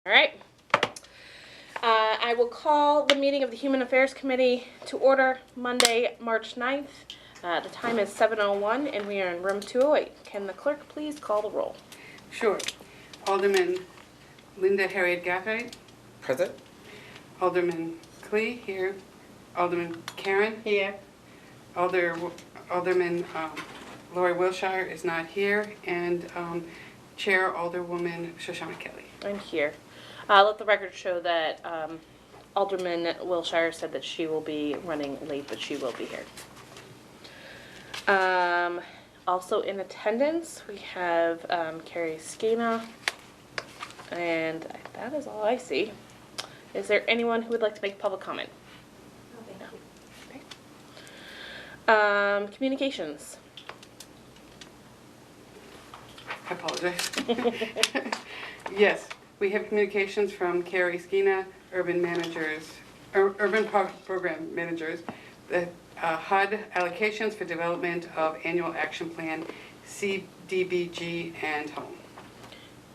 All right. I will call the meeting of the Human Affairs Committee to order Monday, March 9th. The time is 7:01 and we are in room 208. Can the clerk please call the roll? Sure. Alderman Linda Harriet Gaffey. Present. Alderman Klee here. Alderman Karen. Here. Alderman Lori Wilshire is not here. And Chair Alderwoman Shoshana Kelly. I'm here. Let the record show that Alderman Wilshire said that she will be running late, but she will be here. Also in attendance, we have Carrie Skena, and that is all I see. Is there anyone who would like to make public comment? No, thank you. Okay. Communications. I apologize. Yes, we have communications from Carrie Skena, urban program managers, the HUD allocations for development of annual action plan, CDBG and home.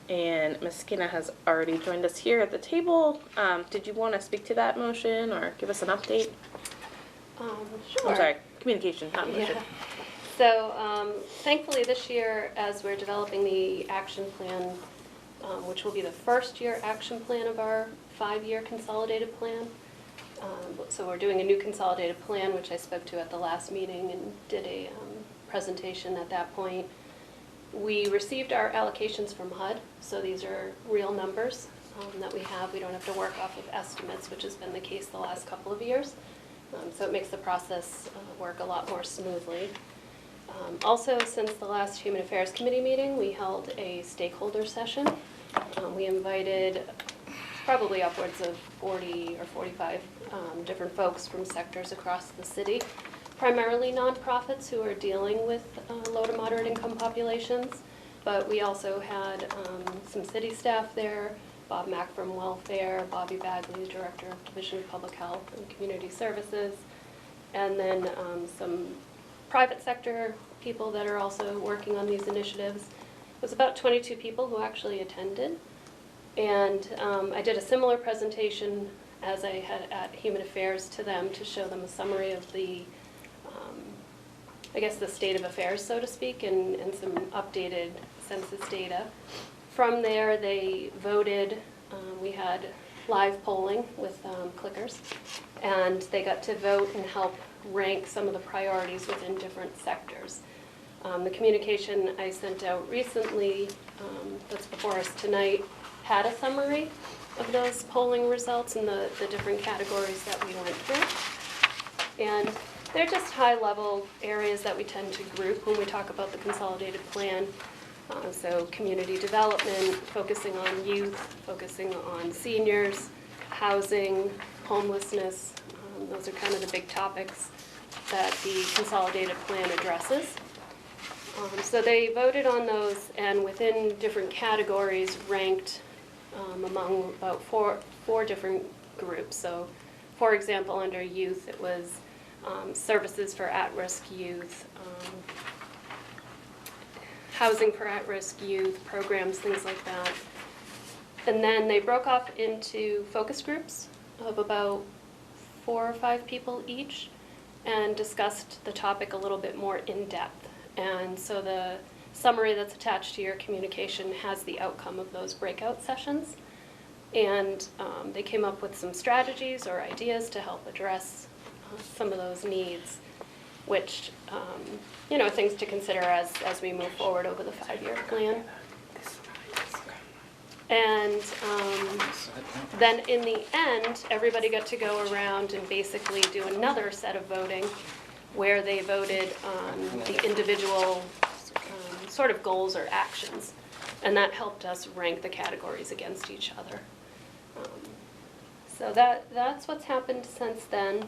And Ms. Skena has already joined us here at the table. Did you want to speak to that motion or give us an update? Sure. I'm sorry, communication, not motion. Yeah. So thankfully this year, as we're developing the action plan, which will be the first year action plan of our 5-year consolidated plan. So we're doing a new consolidated plan, which I spoke to at the last meeting and did a presentation at that point. We received our allocations from HUD, so these are real numbers that we have. We don't have to work off of estimates, which has been the case the last couple of years. So it makes the process work a lot more smoothly. Also, since the last Human Affairs Committee meeting, we held a stakeholder session. We invited probably upwards of 40 or 45 different folks from sectors across the city, primarily nonprofits who are dealing with low to moderate income populations. But we also had some city staff there, Bob Mack from Welfare, Bobby Bagley, Director of Division of Public Health and Community Services, and then some private sector people that are also working on these initiatives. It was about 22 people who actually attended. And I did a similar presentation as I had at Human Affairs to them to show them a summary of the, I guess the state of affairs, so to speak, and some updated census data. From there, they voted. We had live polling with clickers, and they got to vote and help rank some of the priorities within different sectors. The communication I sent out recently, that's before us tonight, had a summary of those polling results and the different categories that we went through. And they're just high-level areas that we tend to group when we talk about the consolidated plan. So community development, focusing on youth, focusing on seniors, housing, homelessness. Those are kind of the big topics that the consolidated plan addresses. So they voted on those, and within different categories ranked among about four different groups. So for example, under youth it was services for at-risk youth, housing for at-risk youth, programs, things like that. And then they broke off into focus groups of about 4 or 5 people each and discussed the topic a little bit more in depth. And so the summary that's attached to your communication has the outcome of those breakout sessions. And they came up with some strategies or ideas to help address some of those needs, which, you know, things to consider as we move forward over the 5-year plan. And then in the end, everybody got to go around and basically do another set of voting where they voted on the individual sort of goals or actions. And that helped us rank the categories against each other. So that's what's happened since then.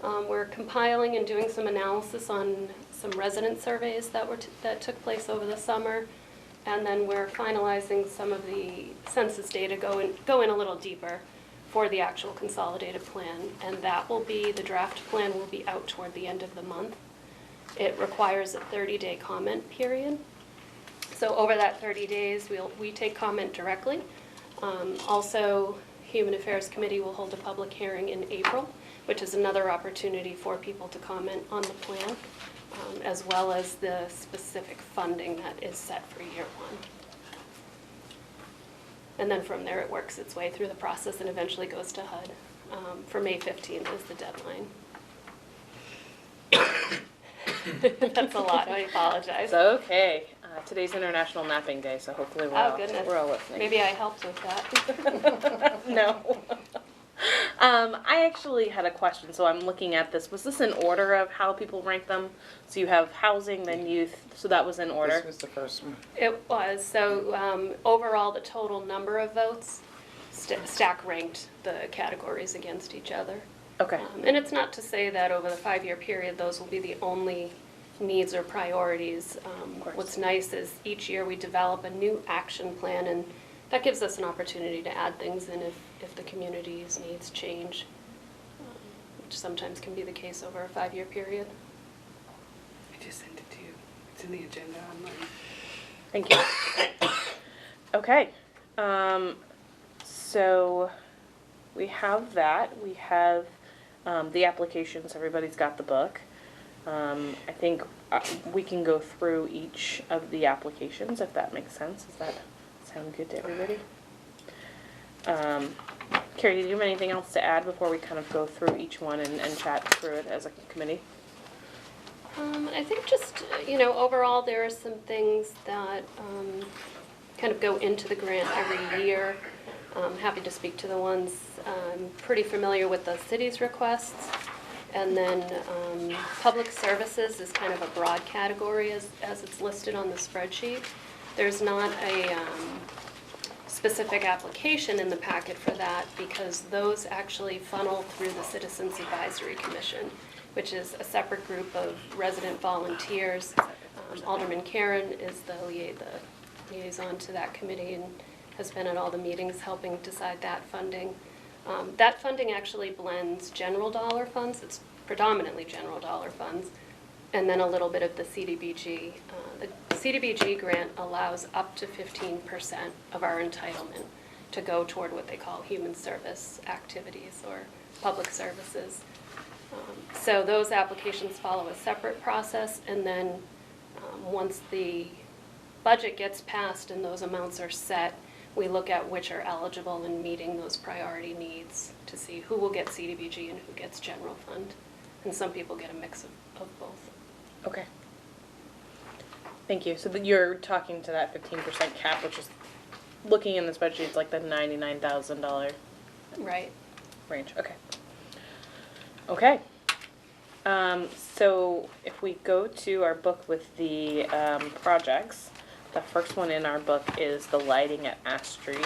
We're compiling and doing some analysis on some resident surveys that took place over the summer. And then we're finalizing some of the census data, go in a little deeper for the actual consolidated plan. And that will be, the draft plan will be out toward the end of the month. It requires a 30-day comment period. So over that 30 days, we take comment directly. Also, Human Affairs Committee will hold a public hearing in April, which is another opportunity for people to comment on the plan, as well as the specific funding that is set for year one. And then from there, it works its way through the process and eventually goes to HUD. For May 15th is the deadline. That's a lot, I apologize. It's okay. Today's International Napping Day, so hopefully Oh, goodness. we're all listening. Maybe I helped with that. No. I actually had a question, so I'm looking at this. Was this in order of how people rank them? So you have housing, then youth, so that was in order? This was the first one. It was, so overall, the total number of votes stack ranked the categories against each other. Okay. And it's not to say that over the 5-year period, those will be the only needs or priorities. course. What's nice is each year we develop a new action plan, and that gives us an opportunity to add things in if the community's needs change, which sometimes can be the case over a 5-year period. I just sent it to you. It's in the agenda online. Thank you. Okay. So we have that. We have the applications. Everybody's got the book. I think we can go through each of the applications if that makes sense. Does that sound good to everybody? Carrie, did you have anything else to add before we kind of go through each one and chat through it as a committee? I think just, overall, there are some things that kind of go into the grant every year. I'm happy to speak to the ones. I'm pretty familiar with the city's requests. And then public services is kind of a broad category as it's listed on the spreadsheet. There's not a specific application in the packet for that because those actually funnel through the Citizens Advisory Commission, which is a separate group of resident volunteers. Alderman Karen is the liaison to that committee and has been at all the meetings helping decide that funding. That funding actually blends general dollar funds, it's predominantly general dollar funds, and then a little bit of the CDBG. The CDBG grant allows up to 15% of our entitlement to go toward what they call human service activities or public services. So those applications follow a separate process, and then once the budget gets passed and those amounts are set, we look at which are eligible and meeting those priority needs to see who will get CDBG and who gets general fund. And some people get a mix of both. Okay. Thank you. So you're talking to that 15% cap, which is, looking in the spreadsheet, it's like the $99,000 Right. range. Okay. Okay. So if we go to our book with the projects, the first one in our book is the lighting at Ash Street.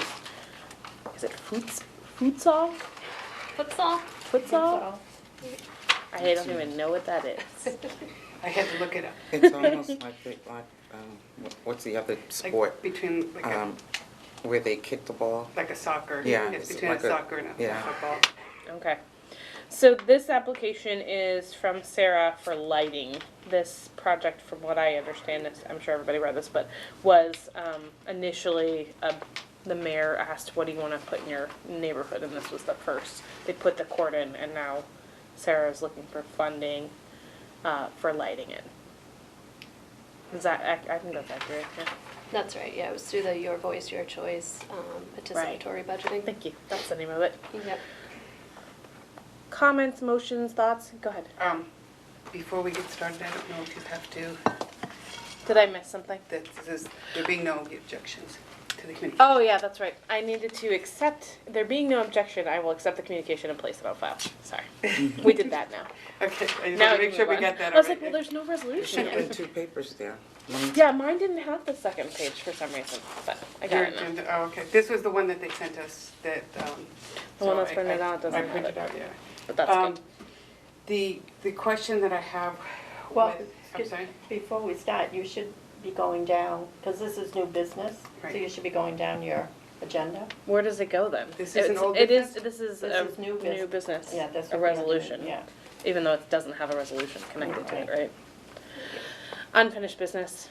Is it futsal? Futsal? Futsal? I don't even know what that is. I had to look it up. It's almost like what's the other Like sport? between, Where they kick the ball? like a soccer. Yeah, It's it's between like a a- soccer and a yeah. football. Okay. So this application is from Sarah for lighting. This project, from what I understand, is, I'm sure everybody read this, but was initially the mayor asked, what do you want to put in your neighborhood? And this was the first. They put the court in, and now Sarah's looking for funding for lighting it. Is that, I think that's accurate, yeah. That's right, yeah, it was through the Your Voice, Your Choice participatory budgeting. Thank you. That's the name of it. Yep. Comments, motions, thoughts? Go ahead. Before we get started, I don't know if you have to, Did I miss something? that there being no objections to the communication. Oh, yeah, that's right. I needed to accept, there being no objection, I will accept the communication and place it on file. Sorry. We did that now. Okay, I just Now want to we make sure can we move got on. that I was all like, right. well, there's no There resolution should have been yet. 2 papers there. One- Yeah, mine didn't have the second page for some reason, but I got Your it now. agenda, oh, okay. This was the one that they sent us that, The one so that's printed out doesn't I have printed it. out, yeah. But that's good. The question that I have Well, with, I'm sorry? before we start, you should be going down, because this is new business, so Right. you should be going down your agenda. Where does it go then? This is an old It is, business? this is This a is new new business. business. Yeah, that's A what we're doing, resolution. yeah. Even though it doesn't have a resolution connected to it, Right. right? Unfinished business.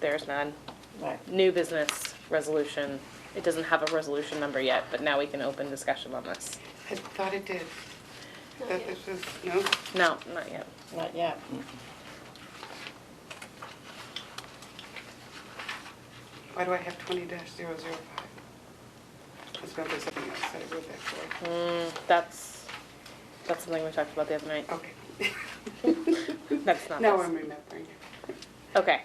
There's none. Right. New business, resolution, It doesn't have a resolution number yet, but now we can open discussion on this. I thought it did. Not That yet. this was, no? No, not yet. Not yet. Why do I have 20-005? It's going to be something else. I wrote that for. That's something we talked about the other night. Okay. That's not Now this. I'm remembering. Okay.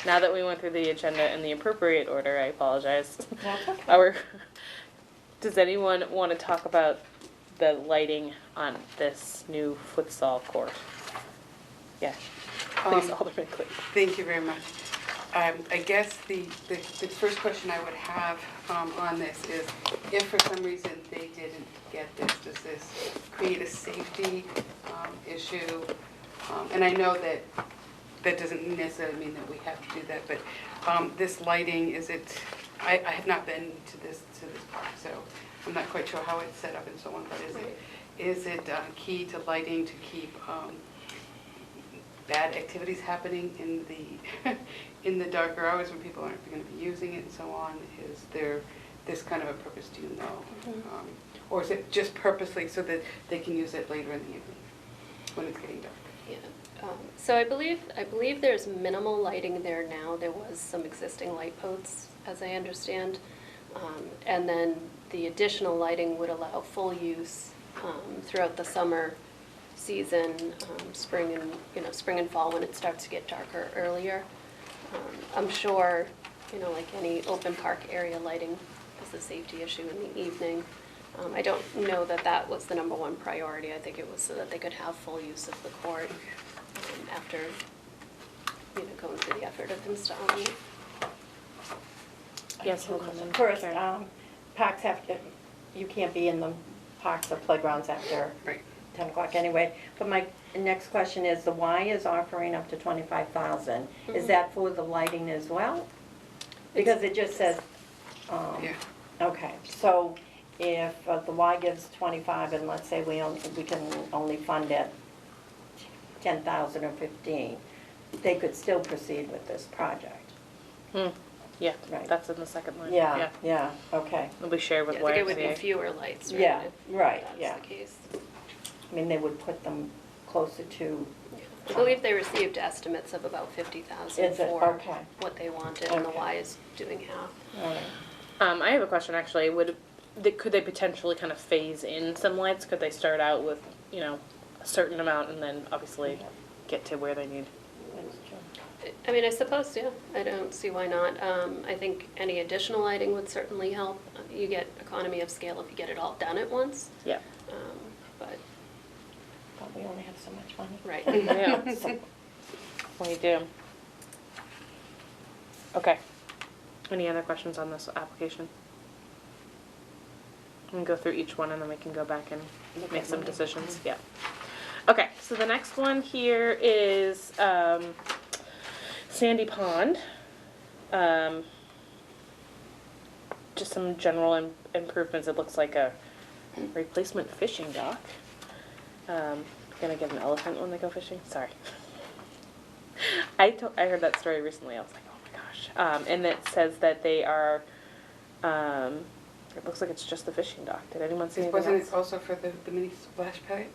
Now that we went through the agenda in the appropriate order, I apologize. That's okay. Does anyone want to talk about the lighting on this new futsal court? Yeah. Please, Alderman Clee. Thank you very much. I guess the first question I would have on this is, if for some reason they didn't get this, does this create a safety issue? And I know that doesn't necessarily mean that we have to do that, but this lighting, is it, I have not been to this park, so I'm not quite sure how it's set up and so on, but is it key to lighting to keep bad activities happening in the in the darker hours when people aren't going to be using it and so on? Is there this kind of a purpose, do you know? Or is it just purposely so that they can use it later in the evening when it's getting dark? Yeah. So I believe there's minimal lighting there now. There was some existing light posts, as I understand. And then the additional lighting would allow full use throughout the summer season, spring and fall when it starts to get darker earlier. I'm sure, like any open park area, lighting is a safety issue in the evening. I don't know that was the number one priority. I think it was so that they could have full use of the court after, going through the effort of installing it. Yes, Alderman First, Karen. parks have to, you can't be in the parks or playgrounds after Right. 10 o'clock anyway. But my next question is, the Y is offering up to 25,000. Is Mhm. that for the lighting as well? Because it just says, Yeah. okay, so if the Y gives 25 and let's say we can only fund it 10,000 or 15, they could still proceed with this project. Yeah, Right. that's in the second line. Yeah, yeah, okay. It'll be shared with Yeah, I think it would be YMCA. fewer lights, right? Yeah, if right, that's yeah. the case. I mean, they would put them closer to, I believe they received estimates of about 50,000 Is it? for Okay. what they wanted, and the Okay. Y is doing half. all right. I have a question actually. Could they potentially kind of phase in some lights? Could they start out with, a certain amount and then obviously get to where they need? That's true. I mean, I suppose, yeah, I don't see why not. I think any additional lighting would certainly help. You get economy of scale if you get it all done at once, Yeah. but, But we only have so much money. right. Yeah. So- We do. Okay. Any other questions on this application? We can go through each one and then we can go back and Look make at some money. decisions, yeah. Okay, so the next one here is Sandy Pond. Just some general improvements. It looks like a replacement fishing dock. Gonna get an elephant when they go fishing, sorry. I heard that story recently, I was like, oh my gosh. And it says that they are, it looks like it's just the fishing dock. Did anyone see anything Wasn't else? it also for the mini splash pad?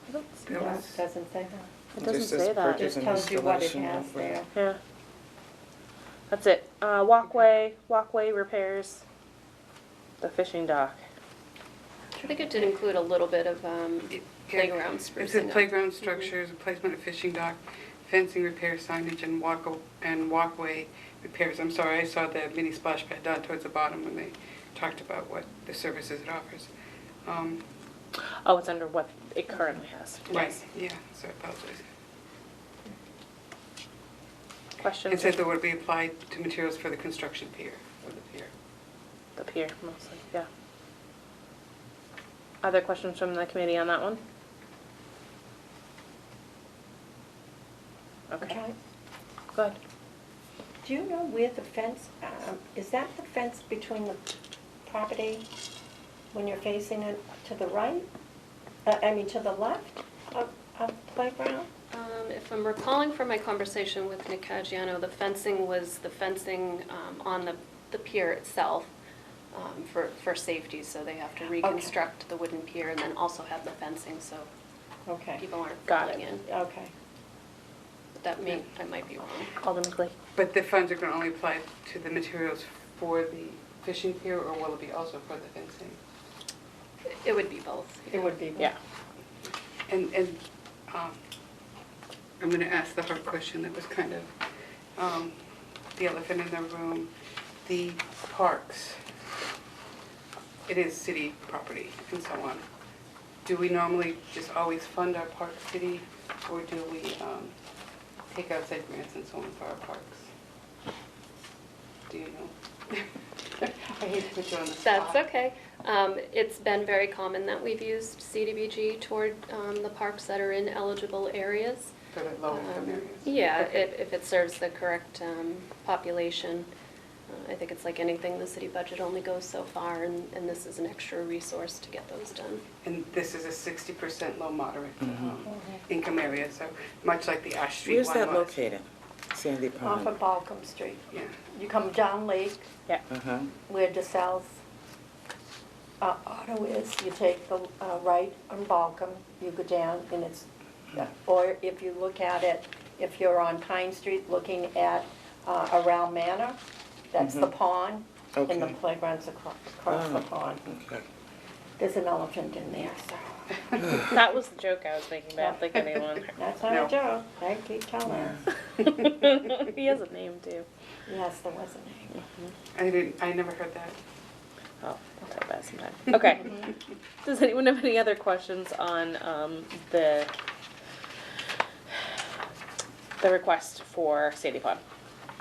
I don't see It No, that. was- it doesn't say that. It doesn't just says say that. purchase Just and tells you what it installation has of, there. Yeah. That's it. Walkway repairs, the fishing dock. I think it did include a little bit of playground It sprucing said up. playground structures, replacement of fishing dock, fencing repair, signage, and walkway repairs. I'm sorry, I saw the mini splash pad down towards the bottom when they talked about what the services it offers. Oh, it's under what it currently has. Right, Yes. yeah, so I apologize. Questions? It said that would be applied to materials for the construction pier, for the pier. The pier, mostly, yeah. Other questions from the committee on that one? Okay, go ahead. Do you know where the fence, is that the fence between the property when you're facing it to the right? To the left of playground? If I'm recalling from my conversation with Nick Caggiano, the fencing was the fencing on the the pier itself for safety, so they have to reconstruct the wooden pier and then also have the fencing so Okay, people aren't Got falling it. in. okay. But I might be wrong. Alderman Clay. But the funds are going to only apply to the materials for the fishing pier, or will it be also for the fencing? It would be both. It would be. Yeah. And I'm going to ask the hard question that was kind of the elephant in the room. The parks, it is city property and so on. Do we normally just always fund our park city, or do we take outside grants and so on for our parks? Do you know? I hate to put you on the spot. That's okay. It's been very common that we've used CDBG toward the parks that are in eligible areas. For the low income areas? Yeah, Okay. if it serves the correct population. I think it's like anything, the city budget only goes so far, and this is an extra resource to get those done. And this is a 60% low moderate income area, so much like the Ash Street one Where's that was. located? Sandy Off Pond? of Balcom Street. Yeah. You come down Lake, Uh-huh. where DeSalle's auto is, you take the right on Balcom, you go down, and it's, or if you look at it, if you're on Pine Street looking at around Manor, that's the pond, and the Okay. playground's across the pond. Okay. There's an elephant in there, so, That was the joke I was making, but I don't think anyone. that's not No. a joke, I keep telling us. He has a name too. Yes, there was a name. I never heard that. Oh, I'll type that sometime. Okay. Does anyone have any other questions on the request for Sandy Pond?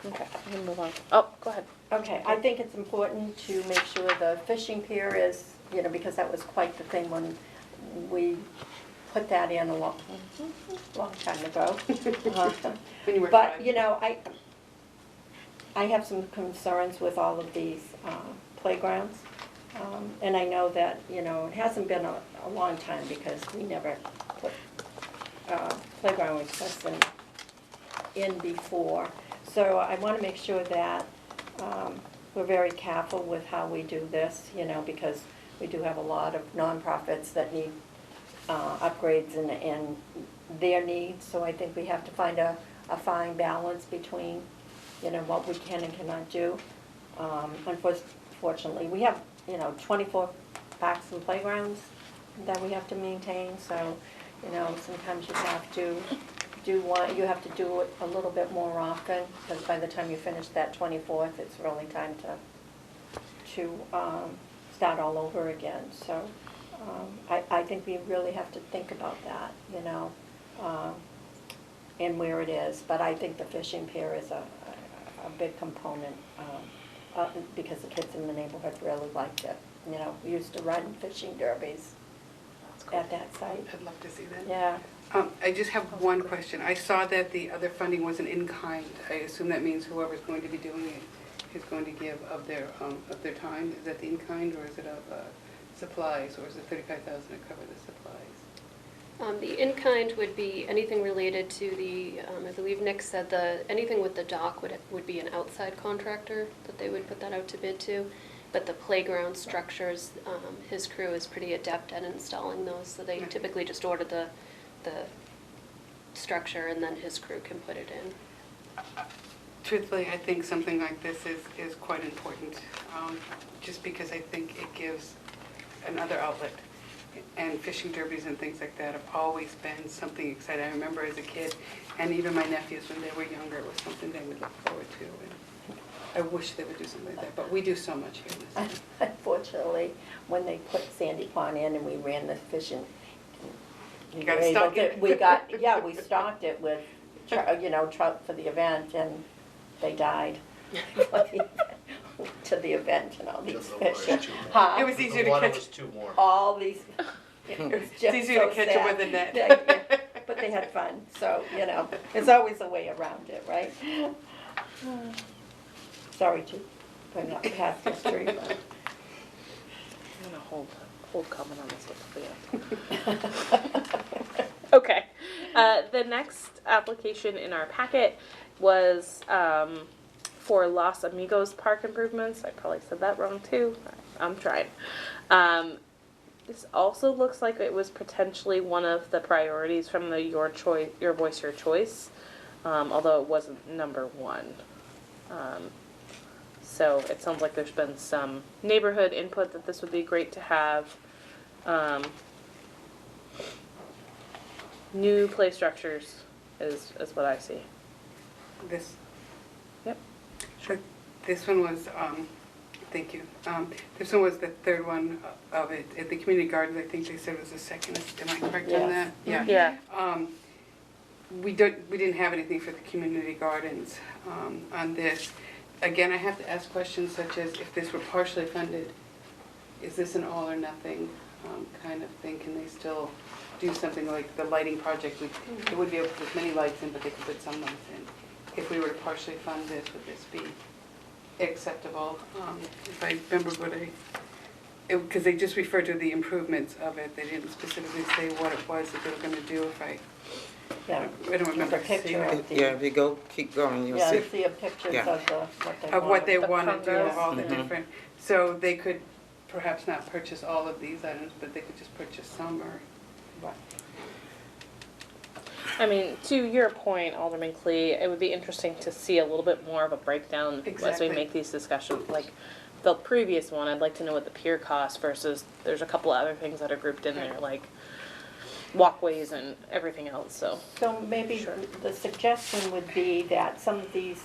Okay, I'm gonna move on. Oh, go ahead. Okay, I think it's important to make sure the fishing pier is, because that was quite the thing when we put that in a long time ago. When you were But, five. I have some concerns with all of these playgrounds. And I know that, it hasn't been a long time because we never put playground requests in before. So I want to make sure that we're very careful with how we do this, because we do have a lot of nonprofits that need upgrades and their needs. So I think we have to find a fine balance between, what we can and cannot do. Unfortunately, we have, 24 parks and playgrounds that we have to maintain. So, sometimes you have to you have to do it a little bit more often, because by the time you finish that 24th, it's really time to start all over again. So I think we really have to think about that, and where it is. But I think the fishing pier is a big component, because the kids in the neighborhood really liked it. We used to run fishing derbies at that site. I'd love to see that. Yeah. I just have one question. I saw that the other funding was an in-kind. I assume that means whoever's going to be doing it is going to give of their time. Is that the in-kind, or is it of supplies, or is it $35,000 to cover the supplies? The in-kind would be anything related to the, I believe Nick said anything with the dock would be an outside contractor that they would put that out to bid to. But the playground structures, his crew is pretty adept at installing those, so they typically just order the structure and then his crew can put it in. Truthfully, I think something like this is quite important, just because I think it gives another outlet. And fishing derbies and things like that have always been something exciting. I remember as a kid, and even my nephews when they were younger, it was something they would look forward to. And I wish they would do something like that, but we do so much here in this city. Unfortunately, when they put Sandy Pond in and we ran the fishing, You gotta stock it. we stocked it with, trout for the event, and they died to the event and all these Just the water fish. was too warm. Huh? It was easier The to water catch. was too warm. All these, it was just It's easier to so catch 'em sad. with a net. Yeah, but they had fun, so, there's always a way around it, right? Sorry to bring up past history, but. I'm gonna hold comment on this one for you. Okay, the next application in our packet was for Los Amigos Park improvements. I probably said that wrong too. I'm trying. This also looks like it was potentially one of the priorities from the Your Choice, Your Voice, Your Choice, although it wasn't number one. So it sounds like there's been some neighborhood input that this would be great to have. New play structures is what I see. This, Yep. this one was, thank you. This one was the third one of it. At the community gardens, I think they said it was the second. Am I correct on Yes. that? Yeah. We didn't have anything for the community gardens on this. Again, I have to ask questions such as, if this were partially funded, is this an all or nothing kind of thing? Can they still do something like the lighting project? They would be able to put as many lights in, but they could put some lights in. If we were to partially fund this, would this be acceptable? If I remember what because they just referred to the improvements of it. They didn't specifically say what it was that they were going to do. Yeah. I don't remember The picture seeing of the. Yeah, if you go, keep going, you'll Yeah, see. see pictures Yeah. of what they of what they The want to do, of congos. all the Mhm. different, so they could perhaps not purchase all of these items, but they could just purchase some or. Right. I mean, to your point, Alderman Clee, it would be interesting to see a little bit more of a breakdown as Exactly. we make these discussions. Like the previous one, I'd like to know what the pier costs versus there's a couple other things that are grouped in there, like walkways and everything else, so. So maybe Sure. the suggestion would be that some of these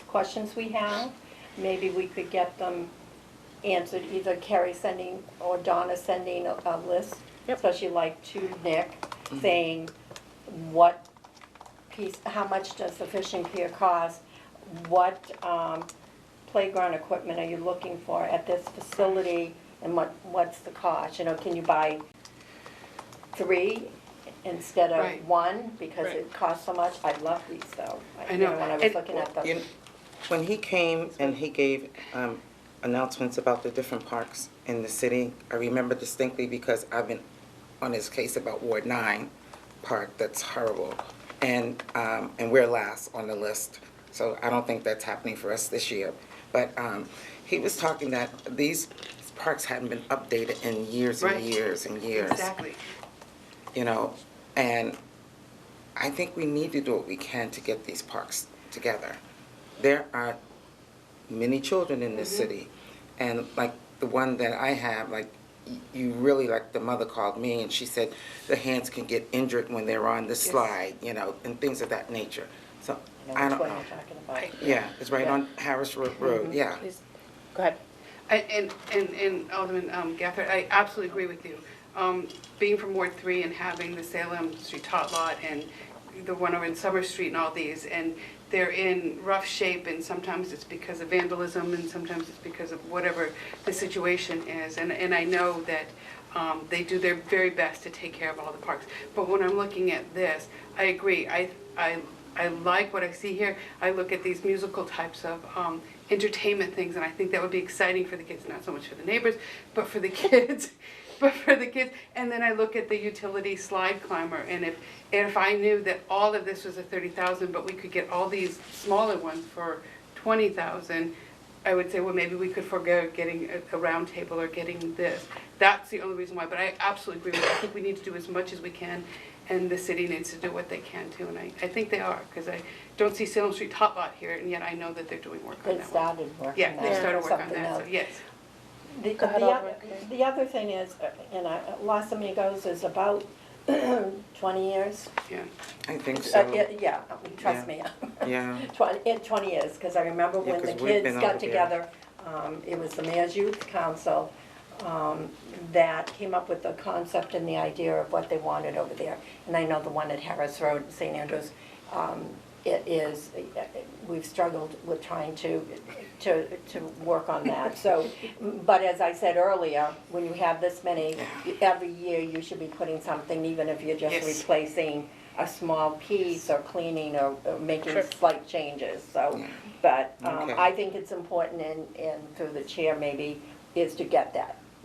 questions we have, maybe we could get them answered, either Carrie sending or Donna sending a list, Yep. especially like to Nick, saying what piece, how much does the fishing pier cost? What playground equipment are you looking for at this facility, and what's the cost? You know, can you buy 3 instead of Right. 1 because Right. it costs so much? I love these though. I You know. when I was And- looking at You the, know, when he came and he gave announcements about the different parks in the city, I remember distinctly because I've been on his case about Ward 9 Park, that's horrible. And we're last on the list, so I don't think that's happening for us this year. But he was talking that these parks hadn't been updated in years and Right. years and years. Exactly. You know, and I think we need to do what we can to get these parks together. There are many children in this city, and like the one that I have, like, you really, like the mother called me and she said the hands can get injured when they're on the slide, you know, and things of that nature. So, you I know, don't which one know. you're talking about. Yeah, it's right Yeah. on Harris Road, yeah. Please, go ahead. And Alderman Gafford, I absolutely agree with you. Being from Ward 3 and having the Salem Street Tot Lot and the one over in Summer Street and all these, and they're in rough shape, and sometimes it's because of vandalism, and sometimes it's because of whatever the situation is. And I know that they do their very best to take care of all the parks. But when I'm looking at this, I agree. I like what I see here. I look at these musical types of entertainment things, and I think that would be exciting for the kids, not so much for the neighbors, but for the kids. But for the kids, and then I look at the utility slide climber, and if I knew that all of this was a 30,000, but we could get all these smaller ones for 20,000, I would say, well, maybe we could forego getting a round table or getting this. That's the only reason why, but I absolutely agree with you. I think we need to do as much as we can, and the city needs to do what they can too, and I think they are, because I don't see Salem Street Tot Lot here, and yet I know that they're doing work on They that one. started working Yeah, on they it started or work on something that, so else. yes. The, Go ahead, the, Alderman oth- Cray. the other thing is, Los Amigos is about 20 years. Yeah. I think so, Yeah, trust me. yeah. 20 years, because I remember Yeah, when the 'cause we've kids been got over there. together, it was the Mayor's Youth Council that came up with the concept and the idea of what they wanted over there. And I know the one at Harris Road, St. Andrews, it is, we've struggled with trying to work on that. So, but as I said earlier, when you have this many, every year you should be putting something, even if you're just Yes. replacing a small piece or cleaning or making Sure. slight changes, so. Yeah. But Okay. I think it's important, and through the chair maybe, is to get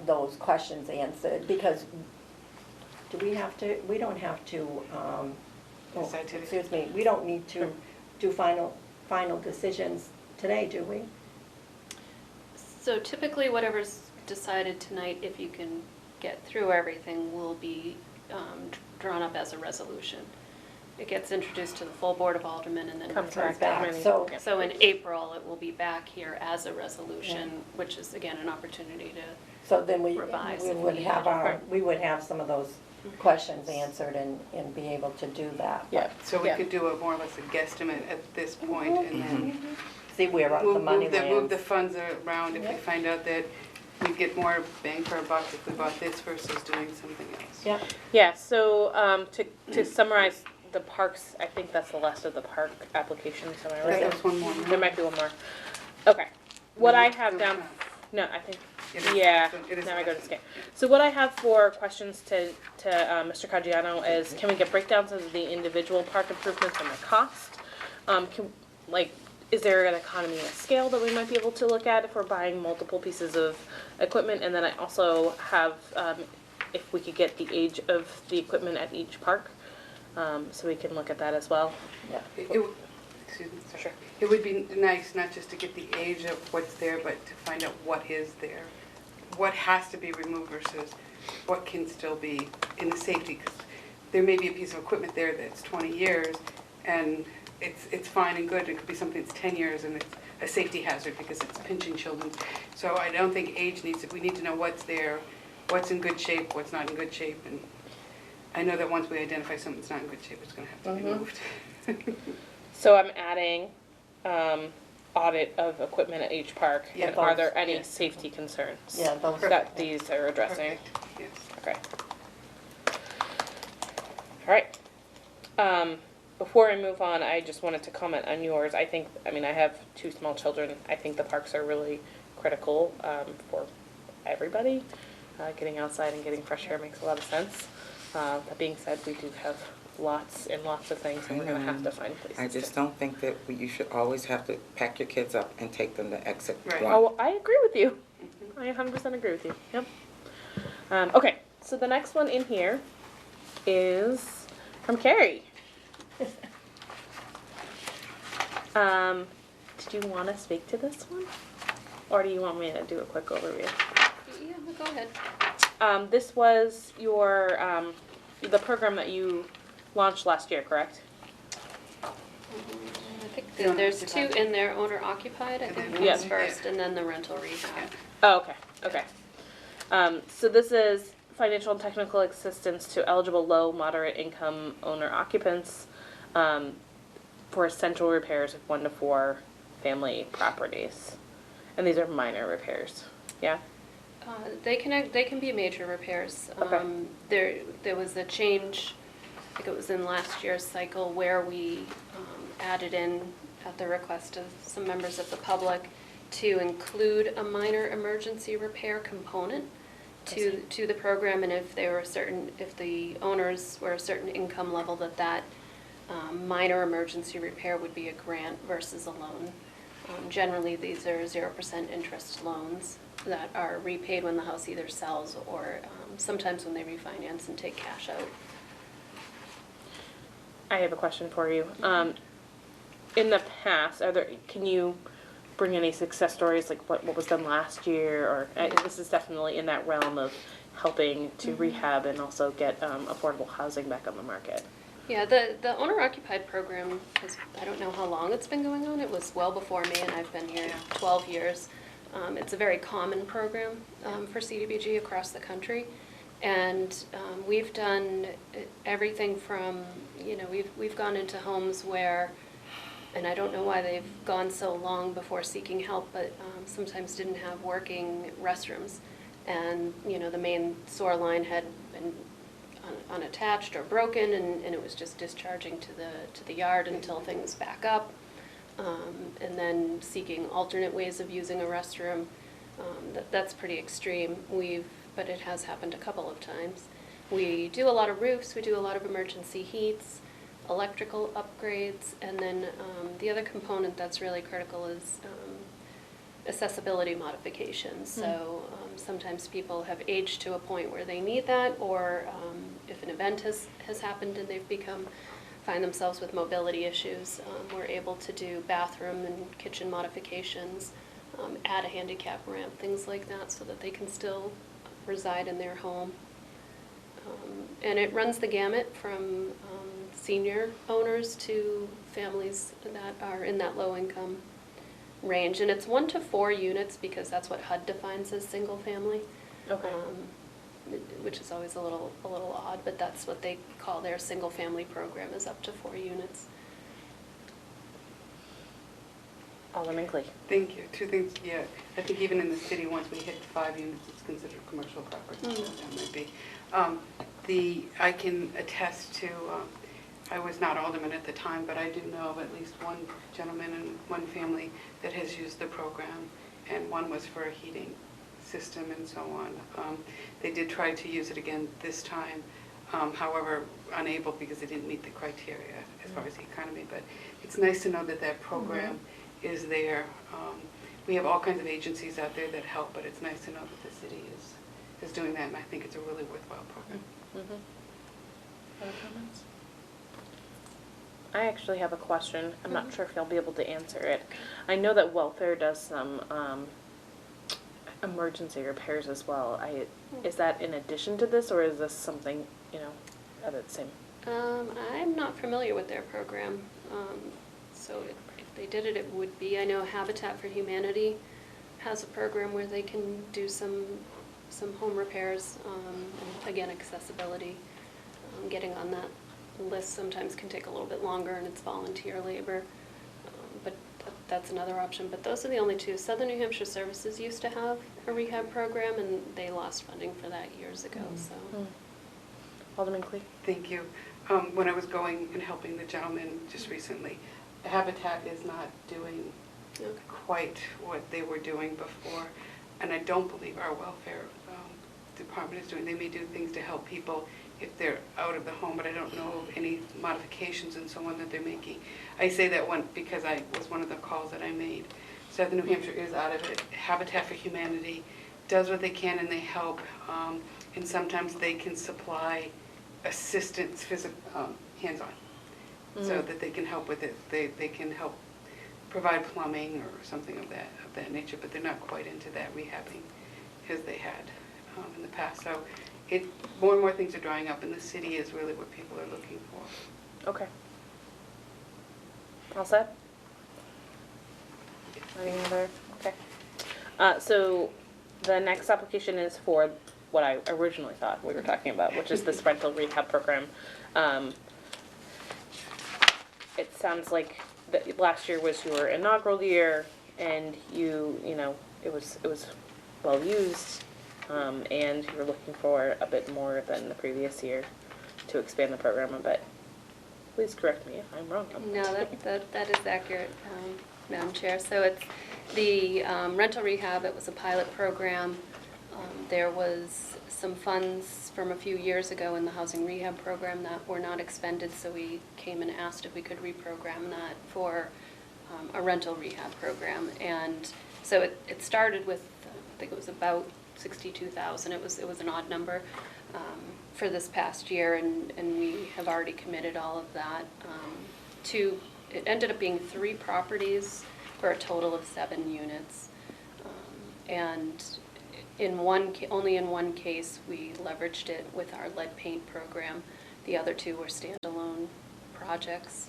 those questions answered, because do we have to, we don't have to, Decide today. excuse me, we don't need to do final decisions today, do we? So typically, whatever's decided tonight, if you can get through everything, will be drawn up as a resolution. It gets introduced to the full Board of Aldermen and then Comes referred back. back. Many. So, So in April, it will be back here as a resolution, which is again an opportunity to, so then we Revise we if would needed. have our, Right. we would have some of those questions answered and be able to do that. Yeah. So we Yeah. could do a more or less a guesstimate at this point and then See where the money move the lands. funds around if we Yep. find out that we get more bang for our buck if we bought this versus doing something else. Yeah, Yeah, so to summarize the parks, I think that's the last of the park applications, am I There right? was one more. no? There might be one more. Okay, what I No, have no, down, no. no, I think, It is- yeah, it is now I go to last. scan. So what I have for questions to Mr. Caggiano is, can we get breakdowns of the individual park improvements and the cost? Is there an economy of scale that we might be able to look at if we're buying multiple pieces of equipment? And then I also have, if we could get the age of the equipment at each park, so we can look at that as well. yeah. Excuse me, sorry. Sure. It would be nice not just to get the age of what's there, but to find out what is there. What has to be removed versus what can still be in the safety. 'Cause there may be a piece of equipment there that's 20 years and it's fine and good. It could be something that's 10 years and it's a safety hazard because it's pinching children. So I don't think age needs it. We need to know what's there, what's in good shape, what's not in good shape. And I know that once we identify something that's not in good shape, it's going to have to be moved. So I'm adding audit of equipment at each park. Yeah, And are there those, any yeah. safety concerns? Yeah, those. That these are addressing? Perfect, yes. Okay. All right. Before I move on, I just wanted to comment on yours. I have 2 small children. I think the parks are really critical for everybody. Getting outside and getting fresh air makes a lot of sense. That being said, we do have lots and lots of things, and we're gonna have to find places. I just don't think that you should always have to pack your kids up and take them to exit Right. one. Oh, I agree with you. I 100% agree with you. Yep. Okay, so the next one in here is from Carrie. Did you want to speak to this one? Or do you want me to do a quick overview? yeah, go ahead. This was your, the program that you launched last year, correct? I think The owner there's 2 occupied. in there, owner occupied, I And think then Yeah. comes first, and then the rental rehab. Oh, okay, okay. So this is financial and technical assistance to eligible low, moderate income owner occupants for essential repairs of 1 to 4 family properties. And these are minor repairs, yeah? They can be major repairs. Okay. There was a change, I think it was in last year's cycle, where we added in, at the request of some members of the public, to include a minor emergency repair component to the program, and if the owners were a certain income level, that minor emergency repair would be a grant versus a loan. Generally, these are 0% interest loans that are repaid when the house either sells or sometimes when they refinance and take cash out. I have a question for you. In the past, can you bring any success stories, like what was done last year, or this is definitely in that realm of helping to rehab and also get affordable housing back on the market. Yeah, the owner-occupied program I don't know how long it's been going on. It was well before me, and I've been here 12 years. It's a very common program for CDBG across the country. And we've done everything from, we've gone into homes where, and I don't know why they've gone so long before seeking help, but sometimes didn't have working restrooms. And, the main sewer line had been unattached or broken, and it was just discharging to the yard until things back up. And then seeking alternate ways of using a restroom. That's pretty extreme. But it has happened a couple of times. We do a lot of roofs, we do a lot of emergency heats, electrical upgrades, and then the other component that's really critical is accessibility modifications. So sometimes people have aged to a point where they need that, or if an event has happened and they've become find themselves with mobility issues, we're able to do bathroom and kitchen modifications, add a handicap ramp, things like that, so that they can still reside in their home. And it runs the gamut from senior owners to families that are in that low income range. And it's 1 to 4 units because that's what HUD defines as single family. Okay. Which is always a little odd, but that's what they call their single family program, is up to 4 units. Alderman Clee. Thank you. 2 things, yeah. I think even in the city, once we hit 5 units, it's considered commercial property. That might be. I can attest to, I was not alderman at the time, but I do know of at least one gentleman and one family that has used the program, and one was for a heating system and so on. They did try to use it again this time, however, unable because they didn't meet the criteria as far as the economy. But it's nice to know that that program is there. We have all kinds of agencies out there that help, but it's nice to know that the city is doing that, and I think it's a really worthwhile program. Other comments? I actually have a question. I'm not sure if you'll be able to answer it. I know that welfare does some emergency repairs as well. Is that in addition to this, or is this something, other the same? I'm not familiar with their program, so if they did it, it would be. I know Habitat for Humanity has a program where they can do some home repairs, and again, accessibility. Getting on that list sometimes can take a little bit longer, and it's volunteer labor, but that's another option. But those are the only 2. Southern New Hampshire Services used to have a rehab program, and they lost funding for that years ago. So, Alderman Clee. Thank you. When I was going and helping the gentleman just recently, Habitat is not doing quite what they were doing before, and I don't believe our welfare department is doing. They may do things to help people if they're out of the home, but I don't know of any modifications and so on that they're making. I say that one because I was one of the calls that I made. Southern New Hampshire is out of it. Habitat for Humanity does what they can, and they help, and sometimes they can supply assistance, hands-on, so that they can help with it. They can help provide plumbing or something of that nature, but they're not quite into that rehabbing as they had in the past. So more and more things are drying up, and the city is really what people are looking for. Okay. All set? Any other? Okay. So the next application is for what I originally thought we were talking about, which is this rental rehab program. It sounds like last year was your inaugural year, and it was well used, and you were looking for a bit more than the previous year to expand the program a bit. Please correct me if I'm wrong. no, that is accurate, Madam Chair. So it's the rental rehab. It was a pilot program. There was some funds from a few years ago in the housing rehab program that were not expended, so we came and asked if we could reprogram that for a rental rehab program. And so it started with, I think it was about $62,000. It was an odd number for this past year, and we have already committed all of that to. It ended up being 3 properties for a total of 7 units, and only in one case we leveraged it with our lead paint program. The other 2 were standalone projects.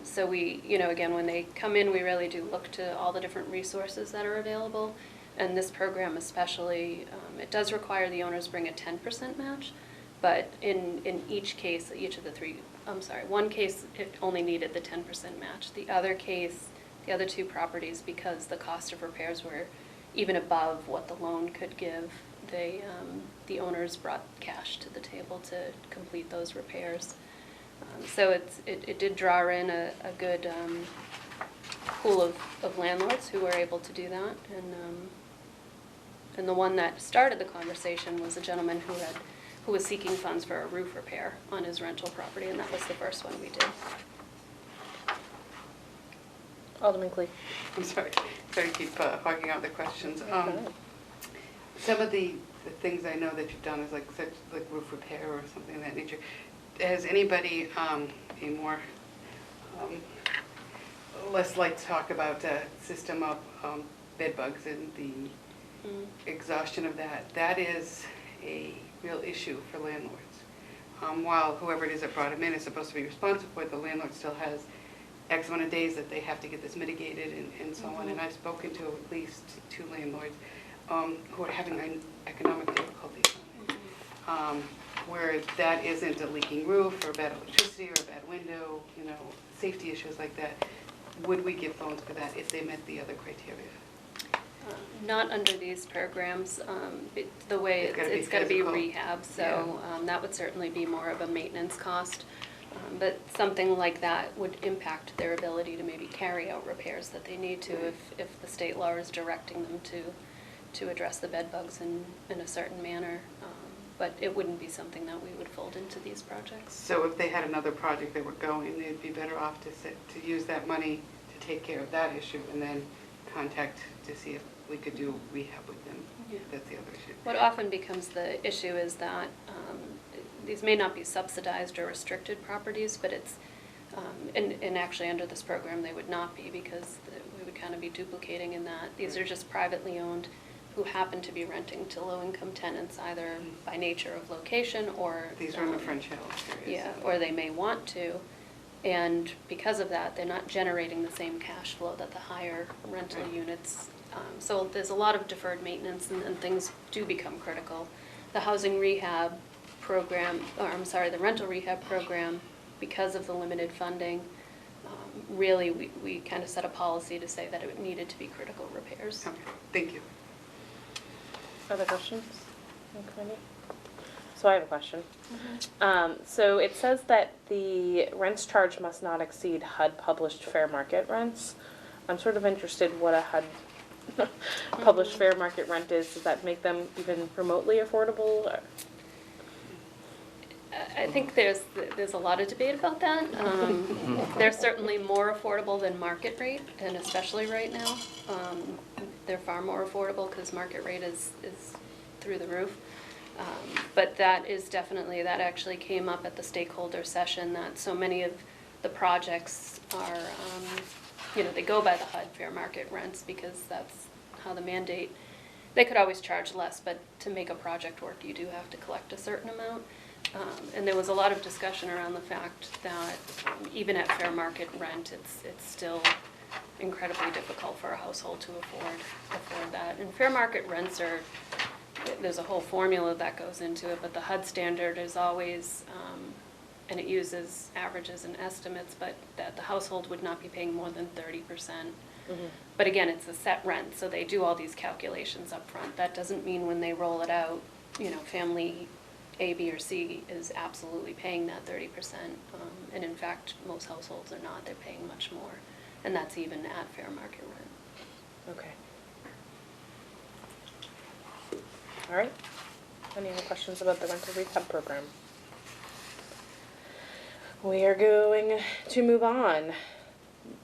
So we, again, when they come in, we really do look to all the different resources that are available. And this program especially, it does require the owners bring a 10% match, but in each case, each of the 3, one case it only needed the 10% match. The other case, the other 2 properties, because the cost of repairs were even above what the loan could give, the owners brought cash to the table to complete those repairs. So it did draw in a good pool of landlords who were able to do that, and the one that started the conversation was a gentleman who was seeking funds for a roof repair on his rental property, and that was the first one we did. Alderman Clee. I'm sorry to keep hogging out the questions. Some of the things I know that you've done is like roof repair or something of that nature. Has anybody a more, less light talk about system of bed bugs and the exhaustion of that. That is a real issue for landlords. While whoever it is that brought them in is supposed to be responsible for it, the landlord still has X amount of days that they have to get this mitigated and so on. And I've spoken to at least 2 landlords who are having economic difficulties, where that isn't a leaking roof or bad electricity or a bad window, you know, safety issues like that. Would we give phones for that if they met the other criteria? Not under these programs. The way it's got to be physical. rehab, so that would certainly be more of a maintenance cost. But something like that would impact their ability to maybe carry out repairs that they need to if the state law is directing them to address the bed bugs in a certain manner. But it wouldn't be something that we would fold into these projects. So if they had another project they were going, they'd be better off to use that money to take care of that issue and then contact to see if we could do rehab with them. Yeah. That's the other issue. What often becomes the issue is that these may not be subsidized or restricted properties, but it's, and actually under this program they would not be, because we would kind of be duplicating in that. These are just privately owned who happen to be renting to low-income tenants, either by nature of location or... These are in the French Hill areas. Yeah, or they may want to. And because of that, they're not generating the same cash flow that the higher rental Right. units. So there's a lot of deferred maintenance and things do become critical. The housing rehab program, or I'm sorry, the rental rehab program, because of the limited funding, really we kind of set a policy to say that it needed to be critical repairs. Okay, thank you. Other questions? Okay. So I have a question. So it says that the rents charged must not exceed HUD published fair market rents. I'm sort of interested what a HUD published fair market rent is. Does that make them even remotely affordable? Or? I think there's a lot of debate about that. They're certainly more affordable than market rate, and especially right now. They're far more affordable because market rate is through the roof. But that is definitely, that actually came up at the stakeholder session, that so many of the projects are, they go by the HUD fair market rents because that's how the mandate, they could always charge less, but to make a project work, you do have to collect a certain amount. And there was a lot of discussion around the fact that even at fair market rent, it's still incredibly difficult for a household to afford that. And fair market rents are, there's a whole formula that goes into it, but the HUD standard is always, and it uses averages and estimates, but that the household would not be paying more than 30%. Mm-hmm. But again, it's a set rent, so they do all these calculations up front. That doesn't mean when they roll it out, family A, B, or C is absolutely paying that 30%. And in fact, most households are not. They're paying much more. And that's even at fair market rent. Okay. All right. Any other questions about the rental rehab program? We are going to move on.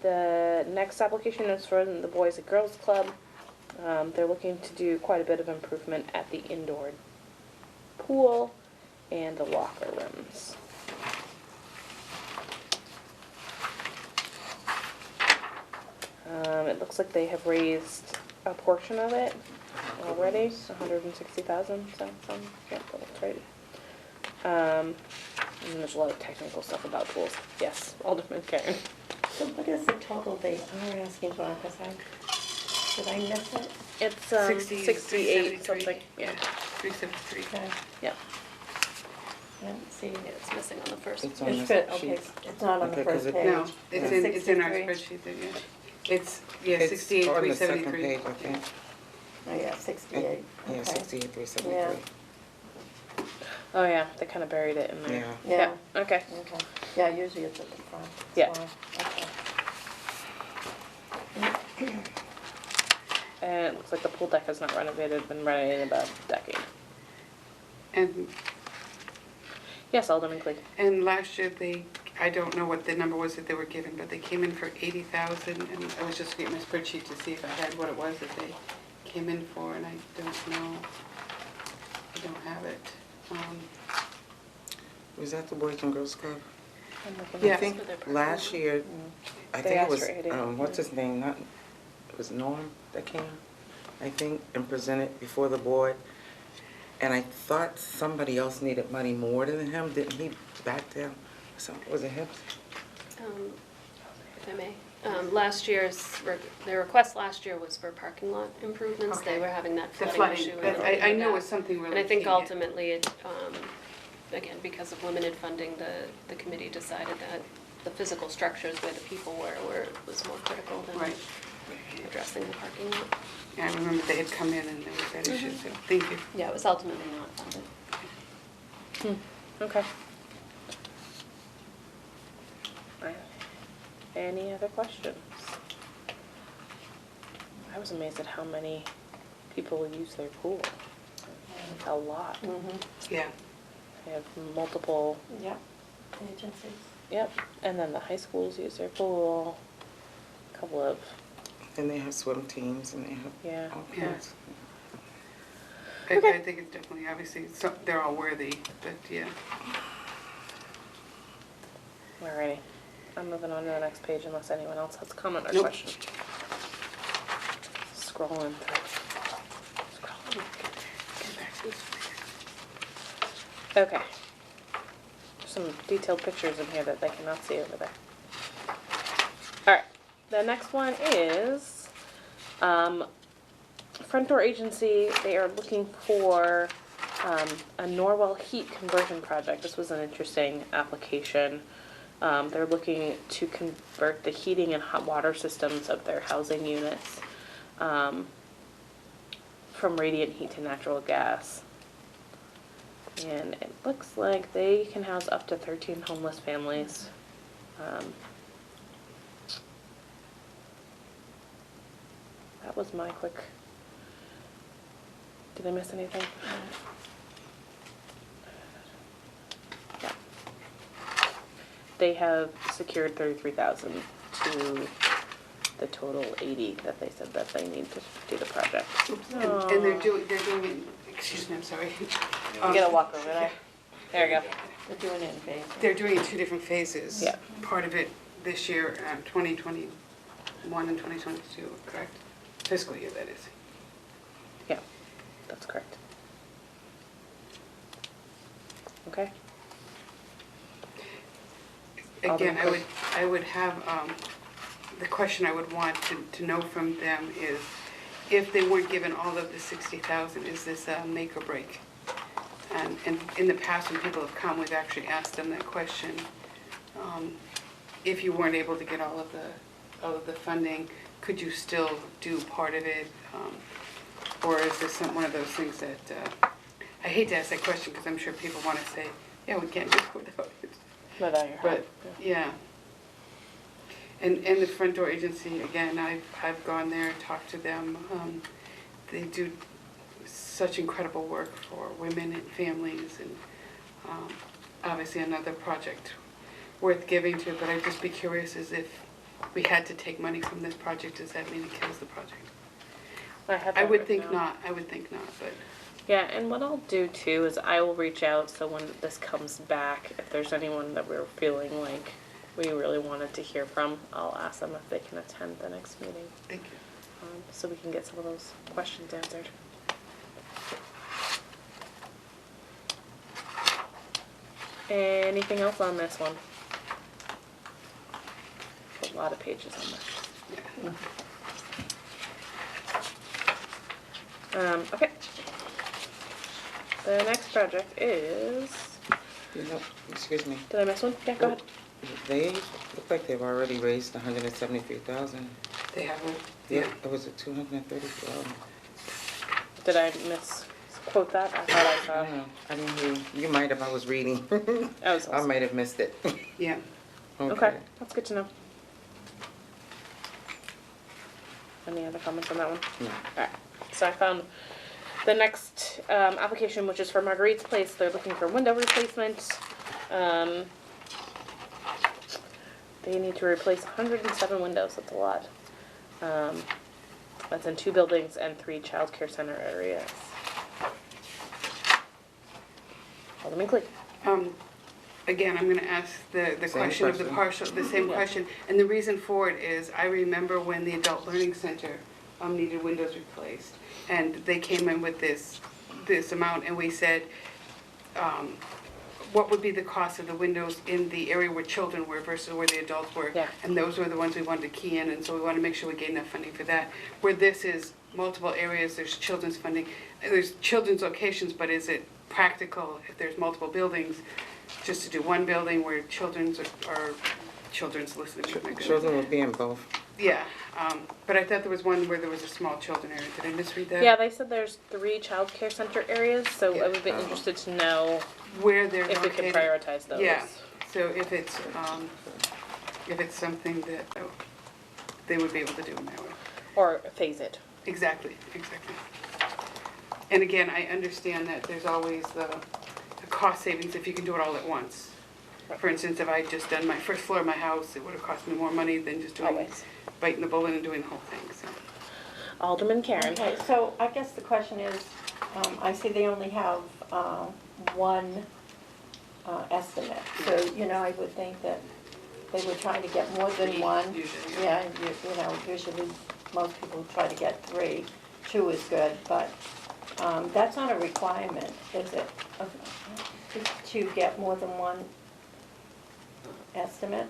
The next application is for the Boys and Girls Club. They're looking to do quite a bit of improvement at the indoor pool and the locker rooms. It looks like they have raised a portion of it already, 160,000. So yeah, that looks right. And there's a lot of technical stuff about pools. Yes, Alderman Karen. So what is the total they are asking for? Because did I miss it? It's 68 373. something. Yeah. 373. Okay, Yeah. I didn't see Yeah, it. it's missing on the first. It's on It's this good, okay, sheet. it's not on the Okay, 'cause first it- page. No, it's in our 63. spreadsheet there, yeah. It's, yeah, It's 68, on the second 373. page, I think. Oh, yeah, 68, Yeah, okay. 68, 373. Oh yeah, they kind of buried it in there. Yeah. Yeah, Okay. okay. Yeah, usually it's at the front. That's Yeah. why. Okay. And it looks like the pool deck has not renovated, been renovated in about a decade. And Yes, Alderman Clegg. And last year, I don't know what the number was that they were given, but they came in for 80,000, and I was just getting my spreadsheet to see if I had what it was that they came in for, and I don't know. I don't have it. Was that the Boys and Girls Club? I'm looking Yeah. I at think For their parking last lot. year, I They think it asked was, for 80, what's yeah. his name, not, it was Norm that came, I think, and presented before the board. And I thought somebody else needed money more than him, didn't he back down? So, was it him? If I may. Last year's, their request last year was for parking lot improvements. They Okay. were having that The flooding flooding, issue. but I knew it was something really And I think key. ultimately, it, again, because of limited funding, the committee decided that the physical structures where the people were was more critical than Right. addressing the parking lot. Yeah, I remember they had come in and there was that issue, so thank you. Yeah, it was ultimately not funded. Okay. Any other questions? I was amazed at how many people use their pool. It's a lot. Yeah. They have multiple, Yeah, agencies. yep, and then the high schools use their pool. A couple of, And they have swim teams and they have yeah. all Yeah. kinds. Okay. I think it's definitely, obviously, they're all worthy, but yeah. Alrighty. I'm moving on to the next page unless anyone else has a comment or Nope. question. Scrolling through. Scrolling. Okay. There's some detailed pictures in here that they cannot see over there. Alright, the next one is, Front Door Agency, they are looking for, a Norwell heat conversion project. This was an interesting application. They're looking to convert the heating and hot water systems of their housing units, from radiant heat to natural gas. And it looks like they can house up to 13 homeless families. That was my quick. Did I miss anything? Yeah. They have secured 33,000 to the total 80 that they said that they need to do the project. And they're doing, excuse me, I'm sorry. You gotta walk over there. There you go. They're doing it in phases. They're doing it in 2 different phases. Yeah. Part of it this year, 2021 and 2022, correct? Fiscal year, that is. Yeah, that's correct. Okay. Again, Alderman I would have, the question I would want to know from them is, if they weren't given all of the 60,000, is this a make or break? And in the past, when people have come, we've actually asked them that question. If you weren't able to get all of the funding, could you still do part of it? Or is this one of those things that, I hate to ask that question because I'm sure people want to say, yeah, we can't do it without it. Without your help. But, yeah. And the Front Door Agency, again, I've gone there, talked to them. They do such incredible work for women and families, and obviously another project worth giving to. But I'd just be curious as if we had to take money from this project, does that mean it kills the project? I would think not, but. Yeah, and what I'll do too is I will reach out, so when this comes back, if there's anyone that we're feeling like we really wanted to hear from, I'll ask them if they can attend the next meeting, Thank you. so we can get some of those questions answered. Anything else on this one? A lot of pages on this. Okay. The next project is, You know, excuse me, did I miss one? Yeah, go ahead. they look like they've already raised 173,000. They haven't? Yeah, it was at 234. Did I misquote that? I thought I I saw. don't know, I didn't hear, you might have, I was reading. I was I might have missed it. Yeah. Okay, that's good to know. Any other comments on that one? No. Alright, so I found the next application, which is for Marguerite's Place. They're looking for window replacement. They need to replace 107 windows, that's a lot. That's in 2 buildings and 3 child care center areas. Alderman Clee. again, I'm gonna ask the Same question of the question. partial, the same question. And the reason for it is, I remember when the Adult Learning Center needed windows replaced. And they came in with this amount, and we said, what would be the cost of the windows in the area where children were versus where the adults were? Yeah. And those were the ones we wanted to key in, and so we wanted to make sure we get enough funding for that. Where this is multiple areas, there's children's funding, there's children's locations, but is it practical if there's multiple buildings, just to do one building where children's are children's listening? Oh my goodness. Children will be in both. Yeah, but I thought there was one where there was a small children area. Did I misread that? Yeah, they said there's 3 child care center areas, so Yeah. I would be interested to know Where they're if we can located. prioritize those. Yeah, so if it's something that they would be able to do in that way. Or phase it. Exactly. And again, I understand that there's always the cost savings if you can do it all at once. For instance, if I had just done my first floor of my house, it would have cost me more money than just doing, Always. biting the bullet and doing the whole thing, so. Alderman Karen. Okay, so I guess the question is, I see they only have one estimate. So, I would think that they would try to get more than 3 one. usually, Yeah, usually most people try to get 3. 2 is good, but that's not a requirement, is it? To get more than one estimate?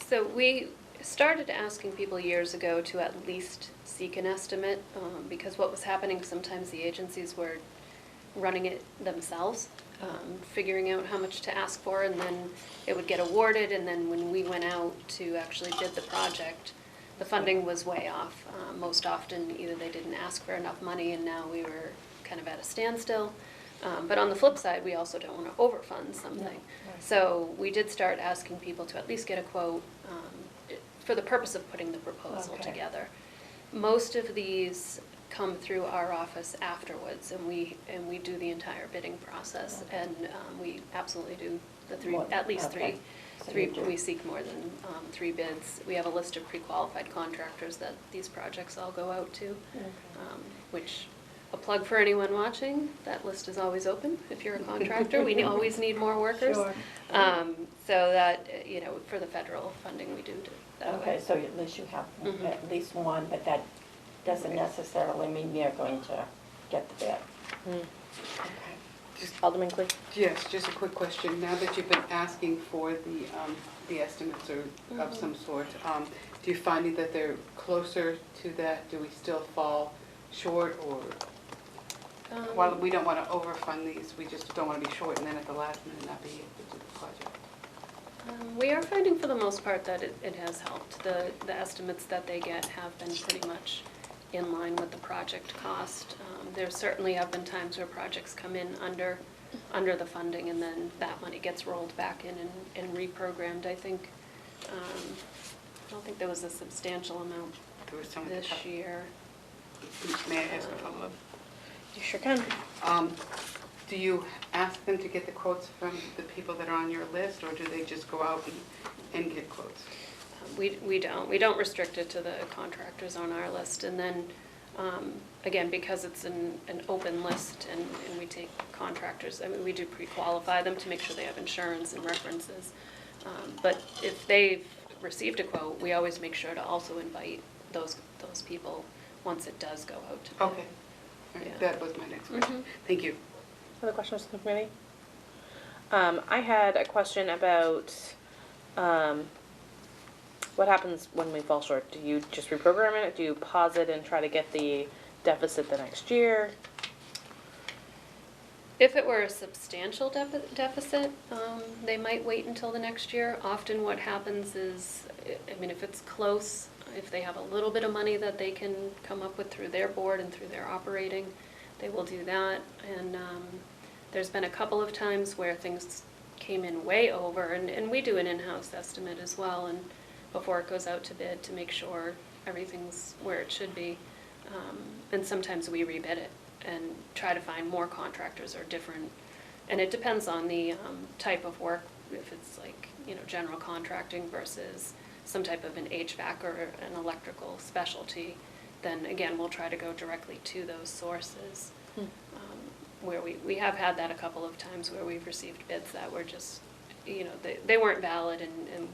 So we started asking people years ago to at least seek an estimate, because what was happening, sometimes the agencies were running it themselves, figuring out how much to ask for, and then it would get awarded, and then when we went out to actually bid the project, the funding was way off. Most often, either they didn't ask for enough money, and now we were kind of at a standstill. But on the flip side, we also don't want to overfund something. right. So we did start asking people to at least get a quote for the purpose of putting the proposal Okay. together. Most of these come through our office afterwards, and we do the entire bidding process, Okay. and we absolutely do the 3, More- at least okay. 3. So 3, you do. we seek more than 3 bids. We have a list of pre-qualified contractors that these projects all go out to, Okay. which, a plug for anyone watching, that list is always open if you're a contractor. We always need more workers. Sure. So that, for the federal funding, we do that way. Okay, so at least you have Mhm. at least one, but that doesn't necessarily mean you're going to get the bid. Mm. Okay. Alderman Clee. Yes, just a quick question. Now that you've been asking for the estimates or of some sort, do you find that they're closer to that? Do we still fall short, or, while we don't want to overfund these, we just don't want to be short and then at the last minute not be able to do the project? We are finding for the most part that it has helped. The estimates that they get have been pretty much in line with the project cost. There certainly have been times where projects come in under the funding, and then that money gets rolled back in and reprogrammed. I think, I don't think there was a substantial amount There was some at the this top. year. May I ask a follow-up? You sure can. Do you ask them to get the quotes from the people that are on your list, or do they just go out and get quotes? We don't restrict it to the contractors on our list, and then, again, because it's an open list and we take contractors, I mean, we do pre-qualify them to make sure they have insurance and references. But if they've received a quote, we always make sure to also invite those people once it does go out to bid. Okay. All right, Yeah. that was my next question. Mhm. Thank you. Other questions from the committee? I had a question about what happens when we fall short. Do you just reprogram it? Do you pause it and try to get the deficit the next year? If it were a substantial deficit, they might wait until the next year. Often what happens is, I mean, if it's close, if they have a little bit of money that they can come up with through their board and through their operating, they will do that. And there's been a couple of times where things came in way over, and we do an in-house estimate as well, and before it goes out to bid to make sure everything's where it should be. And sometimes we rebid it and try to find more contractors or different, and it depends on the type of work, if it's like, general contracting versus some type of an HVAC or an electrical specialty, then again, we'll try to go directly to those sources. Where we have had that a couple of times where we've received bids that were just you know, they weren't valid, and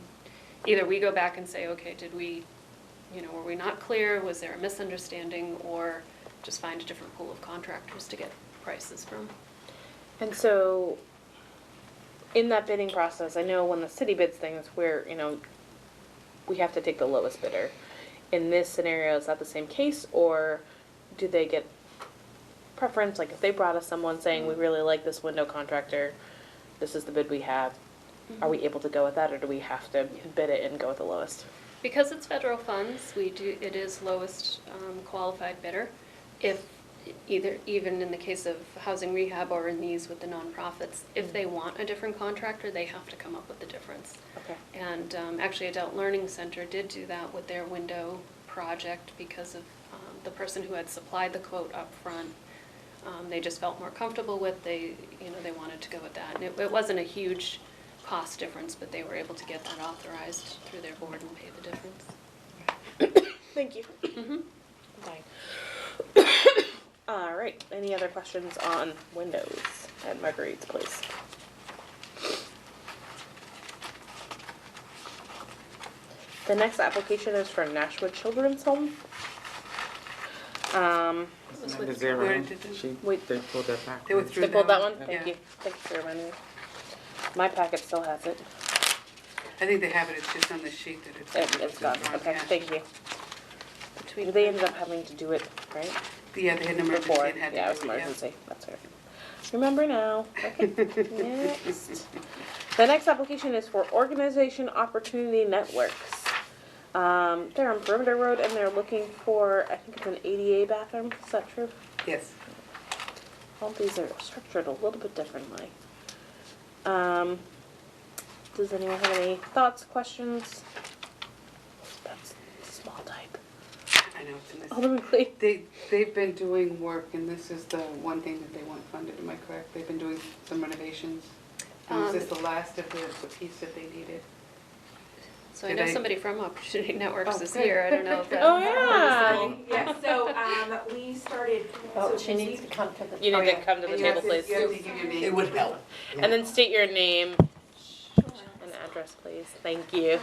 either we go back and say, okay, did we, you know, were we not clear, was there a misunderstanding, or just find a different pool of contractors to get prices from. And so, in that bidding process, I know when the city bids things, where, you know, we have to take the lowest bidder. In this scenario, is that the same case, or do they get preference? Like, if they brought us someone saying, we really like this window contractor, this is the bid we have, are we able to go with that, or do we have to bid it and go with the lowest? Because it's federal funds, it is lowest qualified bidder. If even in the case of housing rehab or in these with the nonprofits, if they want a different contractor, they have to come up with the difference. Okay. And actually, Adult Learning Center did do that with their window project because of the person who had supplied the quote up front. They just felt more comfortable with. They wanted to go with that, and it wasn't a huge cost difference, but they were able to get that authorized through their board and pay the difference. Thank you. Mm-hmm. Fine. All right, any other questions on windows at Marguerite's Place? The next application is for Nashua Children's Home. was Isn't with- that the zero? Where did they- She, Wait. they pulled that back. They withdrew They pulled that one? Yeah. Thank you. Thanks for reminding me. My packet still has it. I think they have it, it's just on the sheet that It's gone. Okay, Yeah. thank you. They ended up having to do it, right? Yeah, they had an emergency Before. and had to Yeah, it was do it, yeah. emergency. That's right. Remember now. Okay. Next. The next application is for Organization Opportunity Networks. They're on Perimeter Road and they're looking for, I think it's an ADA bathroom. Is that true? Yes. All these are structured a little bit differently. Does anyone have any thoughts, questions? That's small type. I know, it's in this. Alderman Clee. They've been doing work, and this is the one thing that they want funded, am I correct? They've been doing some renovations. And is this the last of the piece that they needed? So I Did know I- somebody from Opportunity Networks Oh, is good. here. I don't know if that. Oh, yeah. Yeah, so we started. Oh, so she needs to come to the. You need to yeah. come to the And you table, have to- please. You have to give your name. It would help. And then state your name and address, please. Thank you.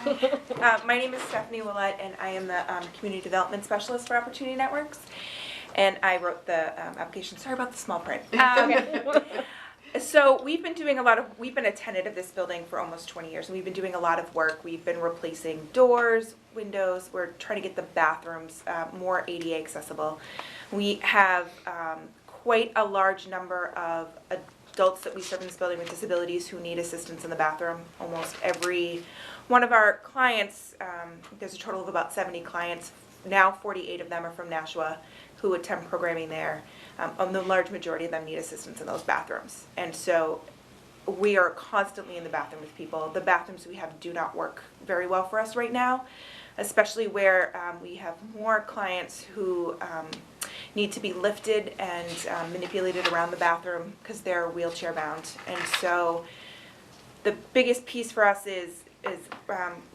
My name is Stephanie Willett, and I am the Community Development Specialist for Opportunity Networks. And I wrote the application. Sorry about the small print. So we've been a tenant of this building for almost 20 years, and we've been doing a lot of work. We've been replacing doors, windows. We're trying to get the bathrooms more ADA accessible. We have quite a large number of adults that we serve in this building with disabilities who need assistance in the bathroom. Almost every one of our clients, there's a total of about 70 clients. Now 48 of them are from Nashua who attend programming there. The large majority of them need assistance in those bathrooms. And so we are constantly in the bathroom with people. The bathrooms we have do not work very well for us right now, especially where we have more clients who need to be lifted and manipulated around the bathroom because they're wheelchair bound. And so the biggest piece for us is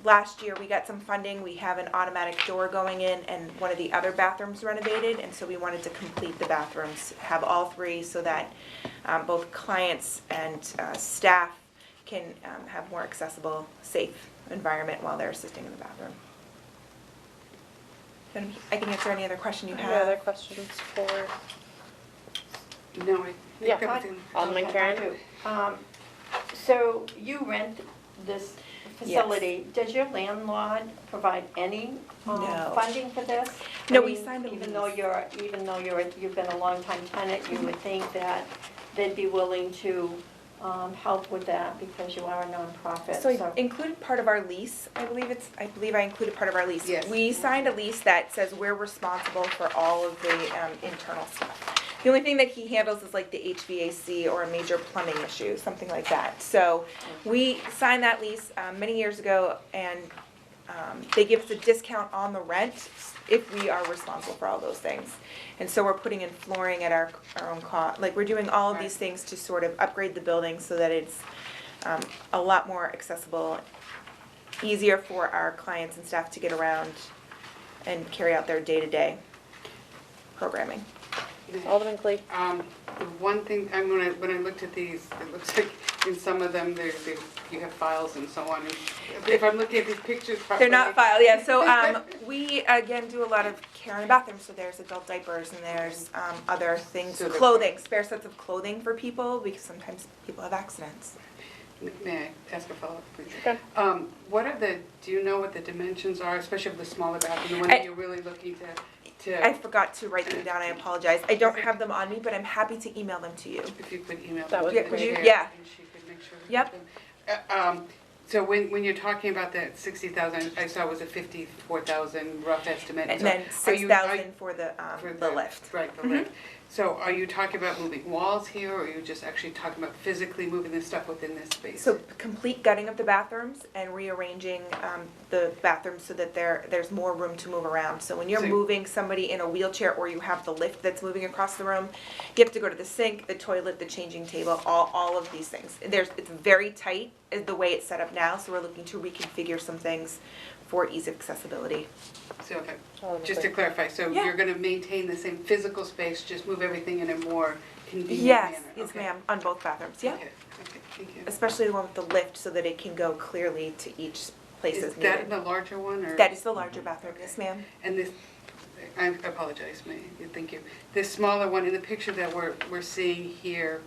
last year we got some funding. We have an automatic door going in and one of the other bathrooms renovated, and so we wanted to complete the bathrooms, have all three so that both clients and staff can have more accessible, safe environment while they're assisting in the bathroom. I can answer any other question you Any other have. questions for No, I Yeah. think everything. Alderman Karen? So you rent this facility. Does your landlord provide any No. funding for this? No, I we mean, signed a even lease. though you've been a longtime tenant, you would think that they'd be willing to help with that because you are a nonprofit. So I included part of our lease, I believe I included part of our lease. Yes. We signed a lease that says we're responsible for all of the internal stuff. The only thing that he handles is like the HVAC or a major plumbing issue, something like that. So we signed that lease many years ago, and they give us a discount on the rent if we are responsible for all those things. And so we're putting in flooring at our own cost. Like, we're doing all of these things to sort of upgrade the building so that it's a lot more accessible, easier for our clients and staff to get around and carry out their day-to-day programming. Alderman Clee? The one thing, when I looked at these, it looks like in some of them, you have files and so on. And if I'm looking at these pictures properly. They're not filed, yeah, so, we, again, do a lot of care in the bathroom, so there's adult diapers and there's, other things, So they're- clothing, spare sets of clothing for people, because sometimes people have accidents. May I ask a follow-up, please? Sure. Do you know what the dimensions are, especially of the smaller bathroom, the one that you're really looking to, I forgot to write them down, I apologize, I don't have them on me, but I'm happy to email them to you. if you could email That them would to be the great. chair, Yeah. and she could make sure. Yep. So when you're talking about that 60,000, I saw it was a 54,000 rough estimate. And So then are you- are- 6,000 for the for lift. Right, the lift. So are you talking about moving walls here, or are you just actually talking about physically moving the stuff within this space? So complete gutting of the bathrooms and rearranging the bathrooms so that there's more room to move around. So when you're So- moving somebody in a wheelchair or you have the lift that's moving across the room, you have to go to the sink, the toilet, the changing table, all of these things. It's very tight the way it's set up now, so we're looking to reconfigure some things for ease of accessibility. So, okay, Alderman just to Clee. clarify, so Yeah. you're gonna maintain the same physical space, just move everything in a more convenient Yes, manner? yes Okay. ma'am, on both bathrooms, yeah. Okay, thank you. Especially the one with the lift so that it can go clearly to each place Is as that needed. the larger one, or? That is the larger bathroom, yes ma'am. And this, I apologize, thank you. This smaller one, in the picture that we're seeing here,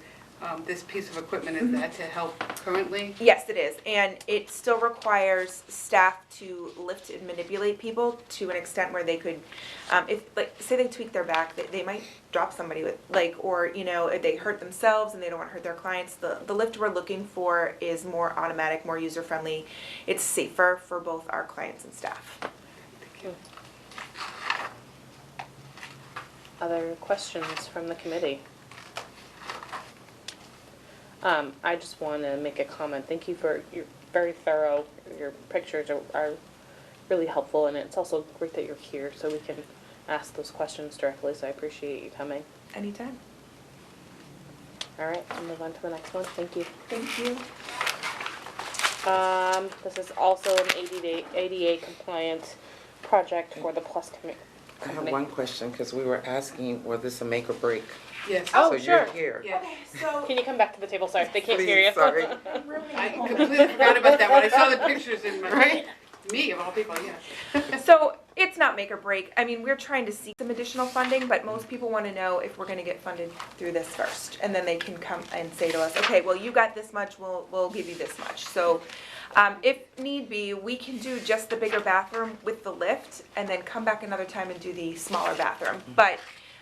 this piece of equipment, is that to help currently? Yes, it is, and it still requires staff to lift and manipulate people to an extent where they could, if, like, say they tweak their back, they might drop somebody with, like, or, you know, if they hurt themselves and they don't want to hurt their clients, the lift we're looking for is more automatic, more user-friendly. It's safer for both our clients and staff. Thank you. Other questions from the committee? I just want to make a comment. Thank you for your very thorough, your pictures are really helpful, and it's also great that you're here so we can ask those questions directly, so I appreciate you coming. Anytime. All right, I'll move on to the next one. Thank you. Thank you. This is also an ADA compliant project for the Plus I have company. one question, because we were asking, was this a make or break? Yes. Oh, So sure. you're here. Yes. So, Can you come back to the table? Sorry, they can't hear Please, you. sorry. I completely forgot about that when I saw the pictures in my, me of all people, yes. So it's not make or break. I mean, we're trying to seek some additional funding, but most people want to know if we're going to get funded through this first. And then they can come and say to us, okay, well, you got this much, we'll give you this much. So if need be, we can do just the bigger bathroom with the lift and then come back another time and do the smaller bathroom. But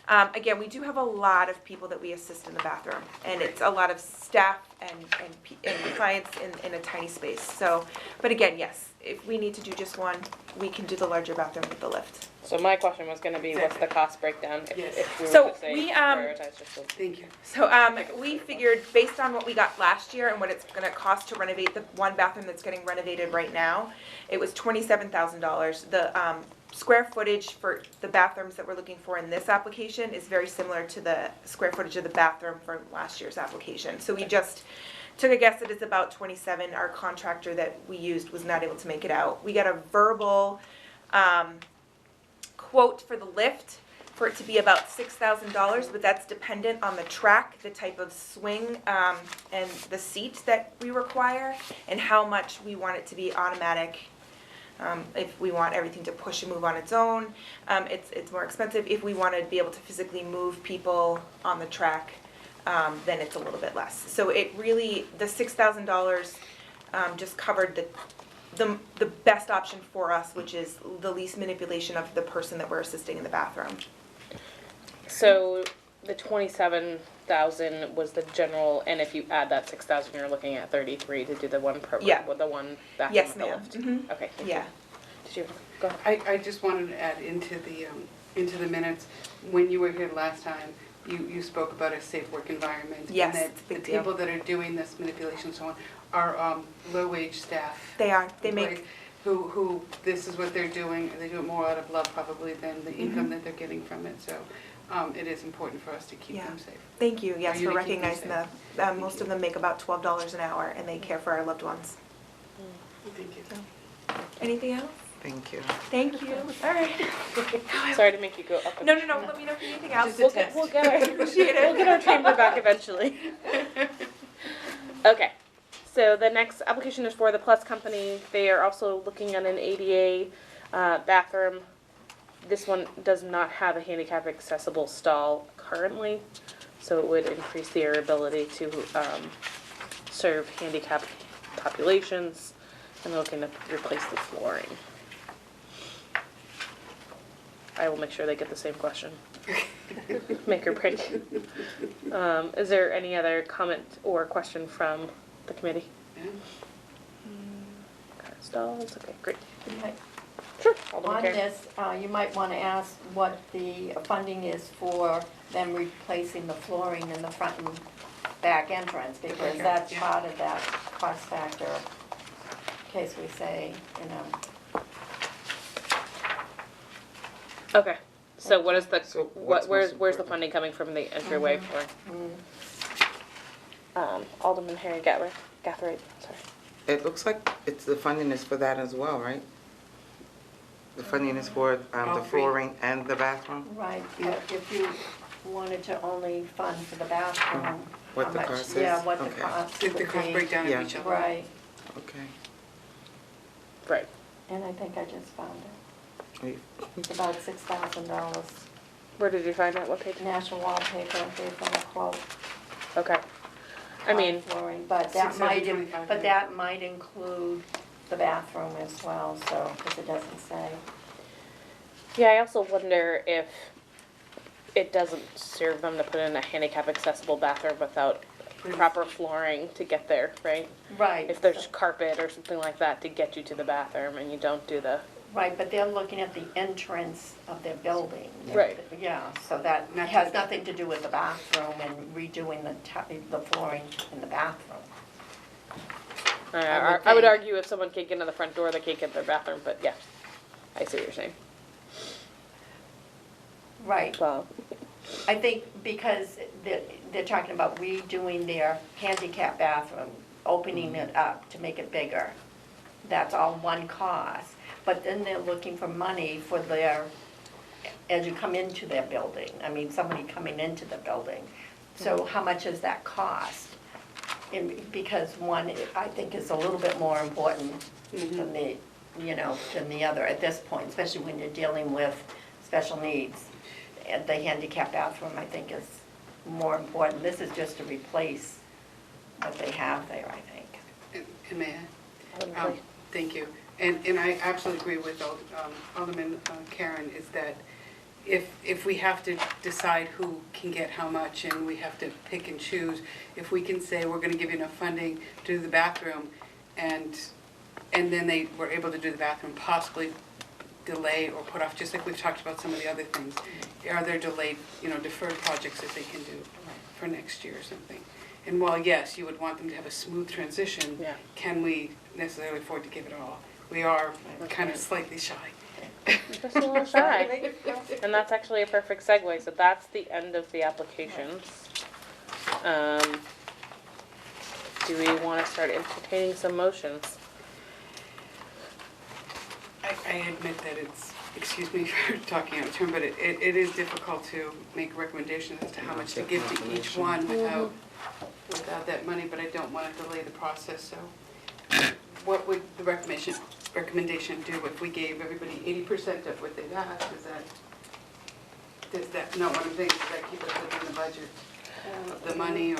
again, we do have a lot of people that we assist in the bathroom, and it's a lot of staff and clients in a tiny space. So, but again, yes, if we need to do just one, we can do the larger bathroom with the lift. So my question was gonna be, what's the cost breakdown Yes. if we were So to say we, prioritize just the. Thank you. So we figured, based on what we got last year and what it's gonna cost to renovate the one bathroom that's getting renovated right now, it was $27,000. The square footage for the bathrooms that we're looking for in this application is very similar to the square footage of the bathroom from last year's application. So we just took a guess that it's about 27. Our contractor that we used was not able to make it out. We got a verbal quote for the lift for it to be about $6,000, but that's dependent on the track, the type of swing, and the seat that we require, and how much we want it to be automatic. If we want everything to push and move on its own, it's more expensive. If we want to be able to physically move people on the track, then it's a little bit less. So it really, the $6,000 just covered the best option for us, which is the least manipulation of the person that we're assisting in the bathroom. So the 27,000 was the general, and if you add that 6,000, you're looking at 33 to do the one program, Yeah. with the one bathroom Yes, with the ma'am. lift. Mhm. Okay, thank Yeah. you. Did you, go ahead. I just wanted to add into the minutes, when you were here last time, you spoke about a safe work environment. Yes, And it's a that big the deal. people that are doing this manipulation and so on are low-wage staff. They are, they employees make, Who, this is what they're doing, and they do it more out of love probably than the Mm-hmm. income that they're getting from it, so it is important for us to keep Yeah. them safe. thank you, yes, Are you for gonna keep them recognizing safe? that. Most of them make about $12 an hour, and they care for our loved ones. Thank you. Anything else? Thank you. Thank you. All right. Sorry to make you go up. No, let me know if you need anything else. Just a test. We'll get our, Appreciate it. we'll get our chamber back eventually. Okay, so the next application is for the Plus Company. They are also looking at an ADA bathroom. This one does not have a handicap accessible stall currently, so it would increase their ability to serve handicapped populations, and they're looking to replace the flooring. I will make sure they get the same question. Make her pretty. Is there any other comment or question from the committee? Yeah. Stalls, okay, great. You might- Sure. Alderman On Karen. this, you might want to ask what the funding is for them replacing the flooring in the front and back entrance, because that's Yeah. part of that cost factor, in case we say, you know. Okay, so what is the, So what's where's most the important? funding coming from the entryway for? Alderman Harry Gathright, sorry. It looks like the funding is for that as well, right? The funding is for All the three. flooring and the bathroom? Right, Yeah. but if you wanted to only fund for the bathroom. What how the much- cost is? Yeah, what the Okay. cost The would cost be. breakdown Yeah. of each of them. Right, Okay. Right, and I think I just found it. Wait, It's about $6,000. where did you find that, what page? National Wallpaper, gave them a quote. Okay, I mean, on flooring, but that might, 625, but yeah. that might include the bathroom as well, so, because it doesn't say. yeah, I also wonder if it doesn't serve them to put in a handicap accessible bathroom without proper flooring to get there, right? Right. If there's carpet or something like that to get you to the bathroom and you don't do the, Right, but they're looking at the entrance of their building. Right. Yeah, so that Not has the- nothing to do with the bathroom and redoing the flooring in the bathroom. I would I would think. argue if someone can't get in the front door, they can't get in their bathroom, but yeah, I see what you're saying. Right, Well, I think because they're talking about redoing their handicap bathroom, opening it up to make it bigger. That's all one cost. But then they're looking for money for their, as you come into their building, I mean, somebody coming into the building. So how much does that cost? Because one, I think, is a little bit more important than the, than the other at this point, especially when you're dealing with special needs. And the handicap bathroom, I think, is more important. This is just to replace what they have there, I think. And may I? Alderman Thank you. And I absolutely agree with Alderman Karen, is that if we have to decide who can get how much and we have to pick and choose, if we can say we're gonna give you enough funding to do the bathroom and then they were able to do the bathroom, possibly delay or put off, just like we've talked about some of the other things. Are there delayed, deferred projects that they can do for next year or something? And while, yes, you would want them to have a smooth transition, Yeah. can we necessarily afford to give it all? We are kind of slightly shy. just a little shy. And that's actually a perfect segue, so that's the end of the applications. Do we want to start entertaining some motions? I admit that it's, excuse me for talking out of turn, but it is difficult to make recommendations as to how much to give to each one without that money, but I don't want to delay the process, so what would the recommendation do if we gave everybody 80% of what they've asked? Does that, not what I'm thinking, does that keep us within the budget of the money, or?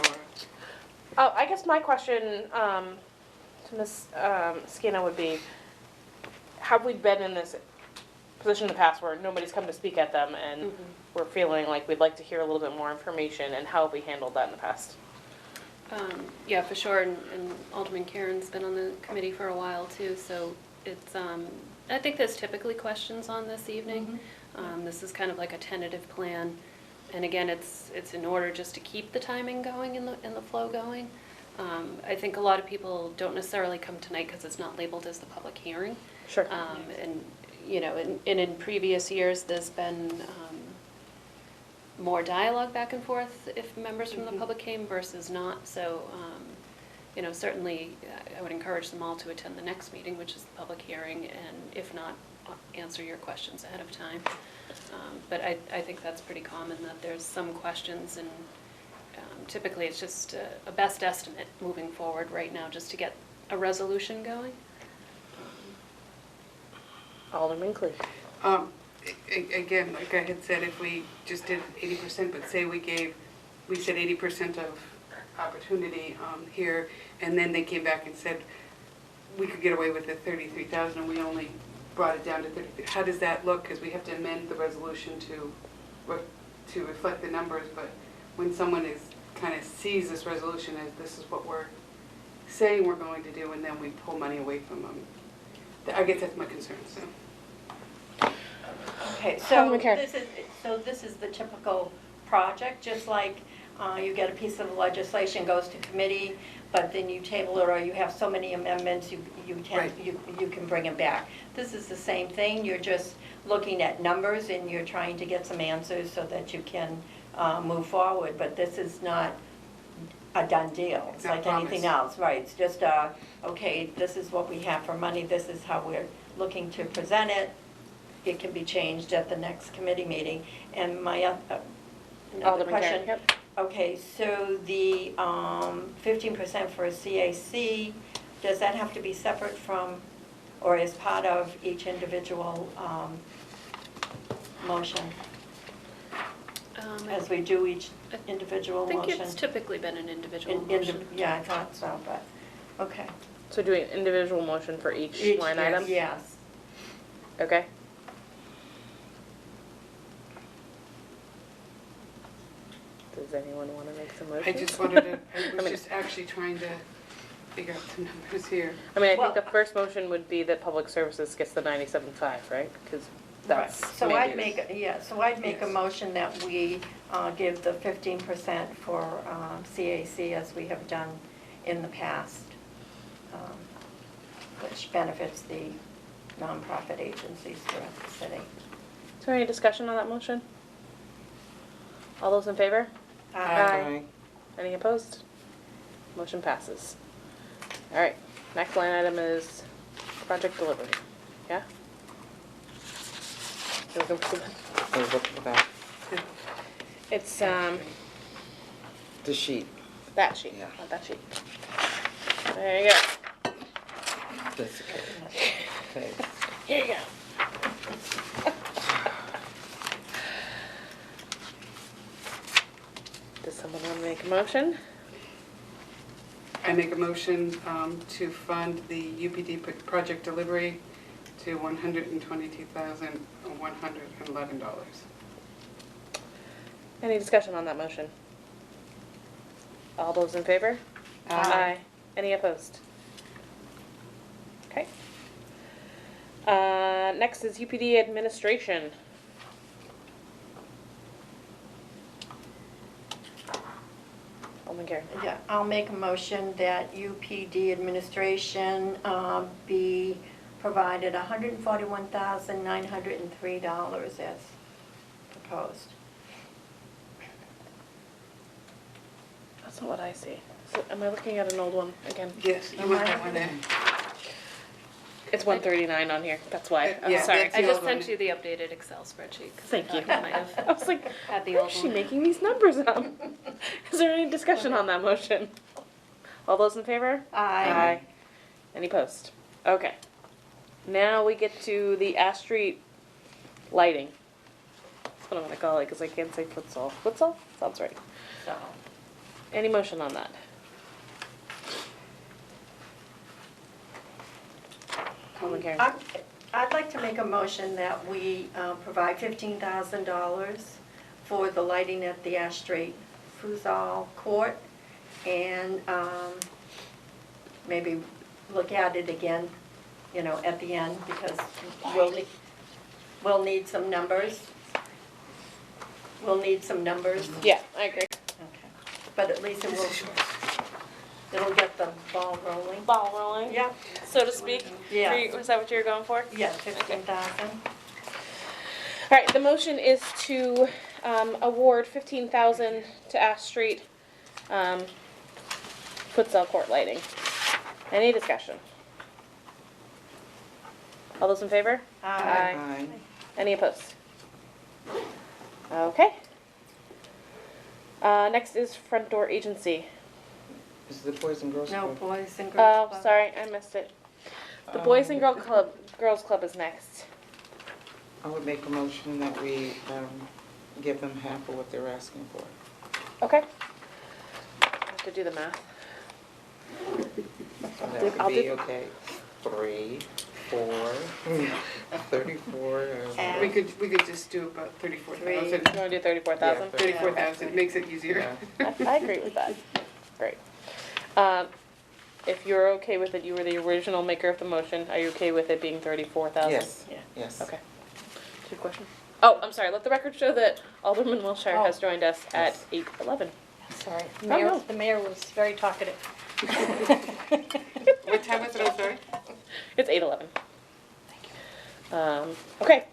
Oh, I guess my question to Ms. Skinner would be, have we been in this position in the past where nobody's come to speak at them and we're feeling like we'd like to hear a little bit more information, and how have we handled that in the past? Yeah, for sure, and Alderman Karen's been on the committee for a while too, so it's, I think there's typically questions on this evening. This is kind of like a tentative plan, and again, it's in order just to keep the timing going and the flow going. I think a lot of people don't necessarily come tonight because it's not labeled as the public hearing. Sure. And, in previous years, there's been more dialogue back and forth if members from the public came versus not. So, certainly I would encourage them all to attend the next meeting, which is the public hearing, and if not, answer your questions ahead of time. But I think that's pretty common, that there's some questions, and typically it's just a best estimate moving forward right now, just to get a resolution going. Alderman Clee. Again, like I had said, if we just did 80%, but say we said 80% of opportunity here, and then they came back and said we could get away with the 33,000, and we only brought it down to 30. How does that look? Because we have to amend the resolution to reflect the numbers, but when someone kind of sees this resolution as this is what we're saying we're going to do, and then we pull money away from them, I guess that's my concern, so. Okay, so Alderman Carr. this is the typical project, just like you get a piece of legislation, goes to committee, but then you table it, or you have so many amendments, you can bring it back. This is the same thing, you're just looking at numbers and you're trying to get some answers so that you can move forward, but this is not a done deal. It's not like anything promised. else, right? It's just, okay, this is what we have for money, this is how we're looking to present it. It can be changed at the next committee meeting. And my another Alderman Carr, question. yep. Okay, so the 15% for a CAC, does that have to be separate from, or as part of each individual motion? As we do each individual I think motion? it's typically been an individual In- motion. Yeah, I thought so, but, okay. So doing an individual motion for each line yes, item? Yes. Okay. Does anyone want to make some I motions? just wanted to, I was mean- just actually trying to figure out the numbers here. I mean, I Well- think the first motion would be that public services gets the 97.5, right? Because that's Right. So I'd maybe- make, so I'd make a Yes. motion that we give the 15% for CAC as we have done in the past, which benefits the nonprofit agencies throughout the city. Is there any discussion on that motion? All those in favor? Aye. Any opposed? Motion passes. All right, next line item is project delivery. Yeah? You looking for something? I was looking for that, It's, the sheet. that sheet, Yeah. not that sheet. There you go. That's okay. Here you go. Does someone want to make a motion? I make a motion to fund the UPD project delivery to $122,111. Any discussion on that motion? All those in favor? Aye. Any opposed? Okay. Next is UPD administration. Alderman Karen. Yeah, I'll make a motion that UPD administration be provided $141,903 as proposed. That's not what I see. So, am I looking at an old one again? Yes, you want that one in? It's 139 on here, that's why. I'm Yeah, sorry. that's I the just old one. sent you the updated Excel spreadsheet. 'cause Thank I you. thought might I have was like, had the why old is she one. making these numbers up? Is there any discussion on that motion? All those in favor? Aye. Any opposed? Okay. Now we get to the Ash Street lighting. That's what I'm gonna call it, because I can't say futsal. Futsal? Sounds right. So, Any motion on that? Alderman Karen. I'd like to make a motion that we provide $15,000 for the lighting at the Ash Street Futsal Court, and maybe look at it again, you know, at the end, because we'll need some numbers. We'll need some numbers. Yeah, I agree. Okay. But at least it'll get the ball rolling. Ball rolling. Yeah, So to speak. Yeah. Was that what you were going for? yeah, 15,000. All right, the motion is to award 15,000 to Ash Street futsal court lighting. Any discussion? All those in favor? Aye. Any opposed? Okay. Next is front door agency. Is the Boys and Girls No, Club? Boys and Girls Oh, Club. sorry, I missed it. The Boys and Girls Club is next. I would make a motion that we give them half of what they're asking for. Okay. I have to do the math. So that I'll would be, do- okay, 3, 4, 34. And- We could just do about 34,000. You want to do 34,000? Yeah, 34,000 makes it easier. Yeah. I agree with that. Great. If you're okay with it, you were the original maker of the motion. Are you okay with it being 34,000? Yes, Yeah. yes. Okay. Good question. Oh, I'm sorry. Let the record show that Alderman Wilshire has joined us at Yes. 8:11. Sorry, no. the mayor was very talkative. What time is it, I'm sorry? It's 8:11. Okay.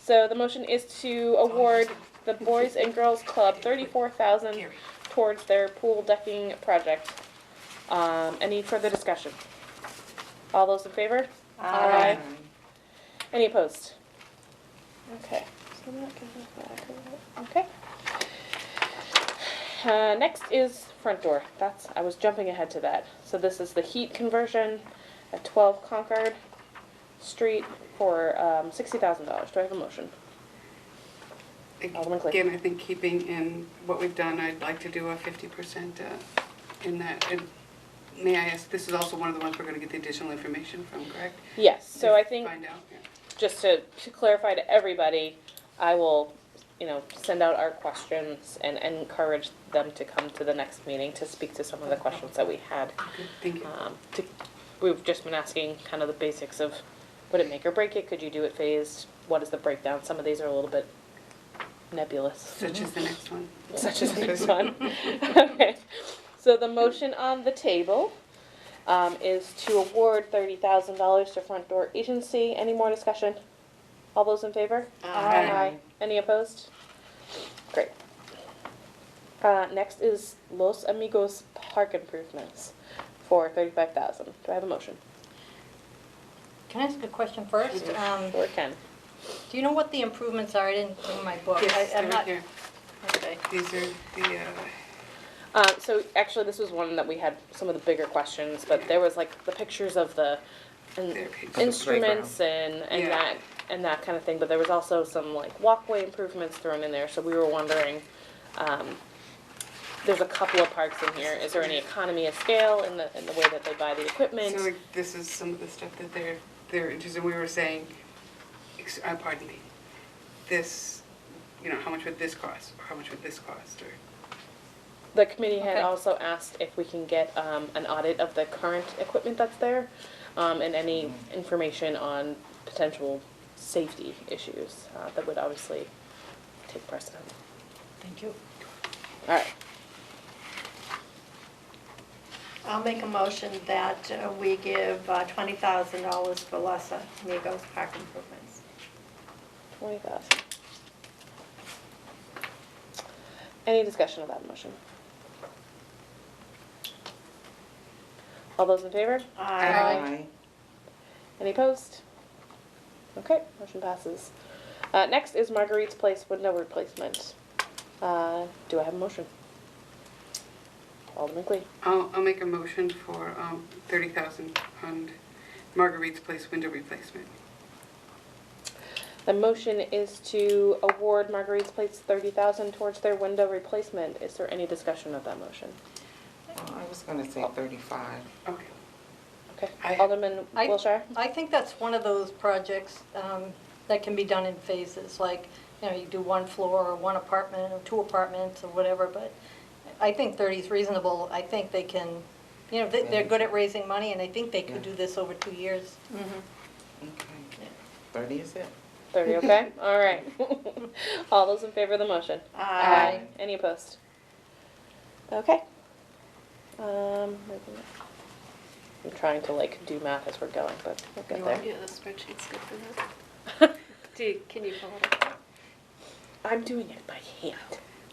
So the motion is to award the Boys and Girls Club 34,000 towards their pool decking project. Any further discussion? All those in favor? Aye. Any opposed? Okay. So that gives us that. Okay. Next is front door. I was jumping ahead to that. So this is the heat conversion at 12 Concord Street for $60,000. Do I have a motion? Alderman Clay. Again, I think keeping in what we've done, I'd like to do a 50% in that. And may I ask, this is also one of the ones we're going to get the additional information from, correct? Yes. So To I think Find out, yeah. just to clarify to everybody, I will, send out our questions and encourage them to come to the next meeting to speak to some of the questions that we had. Okay, thank you. We've just been asking kind of the basics of, would it make or break it? Could you do it phased? What is the breakdown? Some of these are a little bit nebulous, Such as the next one. such as this one. Okay, so the motion on the table is to award $30,000 to Front Door Agency. Any more discussion? All those in favor? Aye. Any opposed? Great. Next is Los Amigos Park improvements for $35,000. Do I have a motion? Can I ask a question first? Or Ken? Do you know what the improvements are? I didn't bring my book. Yes, I'm they're not. here. Okay. These are the, So actually, this was one that we had some of the bigger questions, but there was like the pictures of the Their pictures. instruments and Yeah. that kind of thing. But there was also some like walkway improvements thrown in there. So we were wondering, there's a couple of parks in here. Is there any economy of scale in the way that they buy the equipment? so like, this is some of the stuff that they're interested in. We were saying, pardon me, this, how much would this cost? Or how much would this cost? Or The committee had Okay. also asked if we can get an audit of the current equipment that's there, and any information on potential safety issues that would obviously take precedent. Thank you. All right. I'll make a motion that we give $20,000 for Los Amigos Park improvements. 20,000. Any discussion of that motion? All those in favor? Aye. Any opposed? Okay, motion passes. Next is Marguerite's Place window replacement. Do I have a motion? Alderman Clee. I'll make a motion for 30,000 on Marguerite's Place window replacement. The motion is to award Marguerite's Place 30,000 towards their window replacement. Is there any discussion of that motion? I was gonna say 35. Okay. Okay, I- Alderman I- Wilshire? I think that's one of those projects that can be done in phases, like, you do one floor or one apartment or two apartments or whatever, but I think 30 is reasonable. I think they can, they're good at raising money, and I think they could do this over 2 years. Okay. 30 is it? 30, okay? All right. All those in favor of the motion? Aye. Any opposed? Okay. I'm trying to do math as we're going, but we'll get there. Yeah, the spreadsheet's good for that. Can you pull it up? I'm doing it by hand.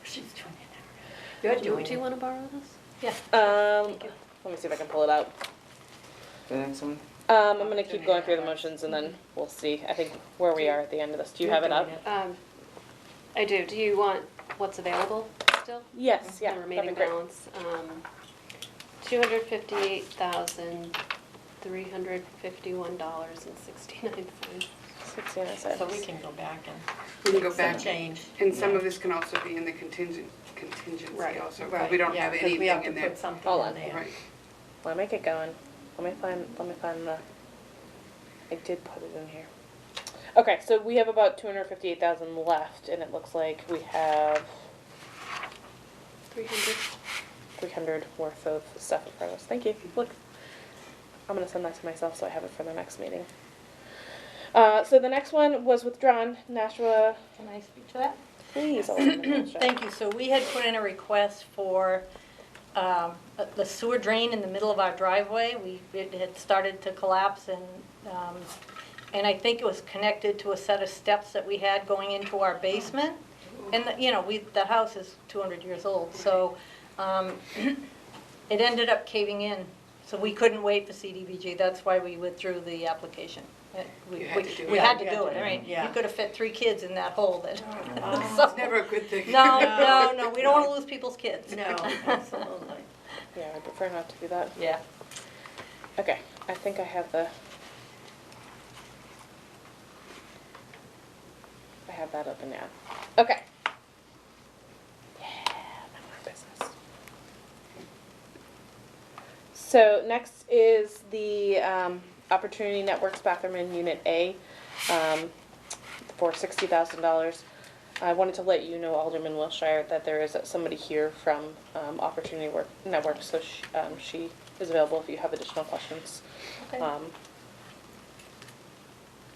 She's doing it now. You're doing Do you it. want to borrow this? Yeah. Let me see if I can pull it out. The next one? I'm gonna keep going through the motions and then we'll see, I think, where we are at the end of this. Do you have it up? I do. Do you want what's available still? Yes, yeah, The that'd be remaining great. balance, $258,351.69. 69 cents. So we can go back and We can go some back, change. and some of this can also be in the contingency Right, also, but right, we don't yeah, have 'cause anything we have to in there. put something Hold in on. there. Right, Let me get going. Let me find the, I did put it in here. Okay, so we have about 258,000 left, and it looks like we have 300. 300 worth of stuff in front of us. Thank you. Look, I'm gonna send that to myself so I have it for the next meeting. So the next one was withdrawn. Nashua, Can I speak to that? please. Alderman Wiltshire. Thank you. So we had put in a request for the sewer drain in the middle of our driveway. It had started to collapse and I think it was connected to a set of steps that we had going into our basement. And, the house is 200 years old, so it ended up caving in. So we couldn't wait for CDBG. That's why we withdrew the application. You had to do it. We had to Yeah, do it. I mean, yeah. you could have fit 3 kids in that hole that. it's never a good thing. No, we don't want to lose people's kids. No, absolutely. Yeah, I prefer not to do that. Yeah. Okay, I think I have the. I have that open now. Okay. Yeah, none of our business. So next is the Opportunity Networks bathroom in Unit A for $60,000. I wanted to let you know, Alderman Wiltshire, that there is somebody here from Opportunity Networks, so she is available if you have additional questions. Okay.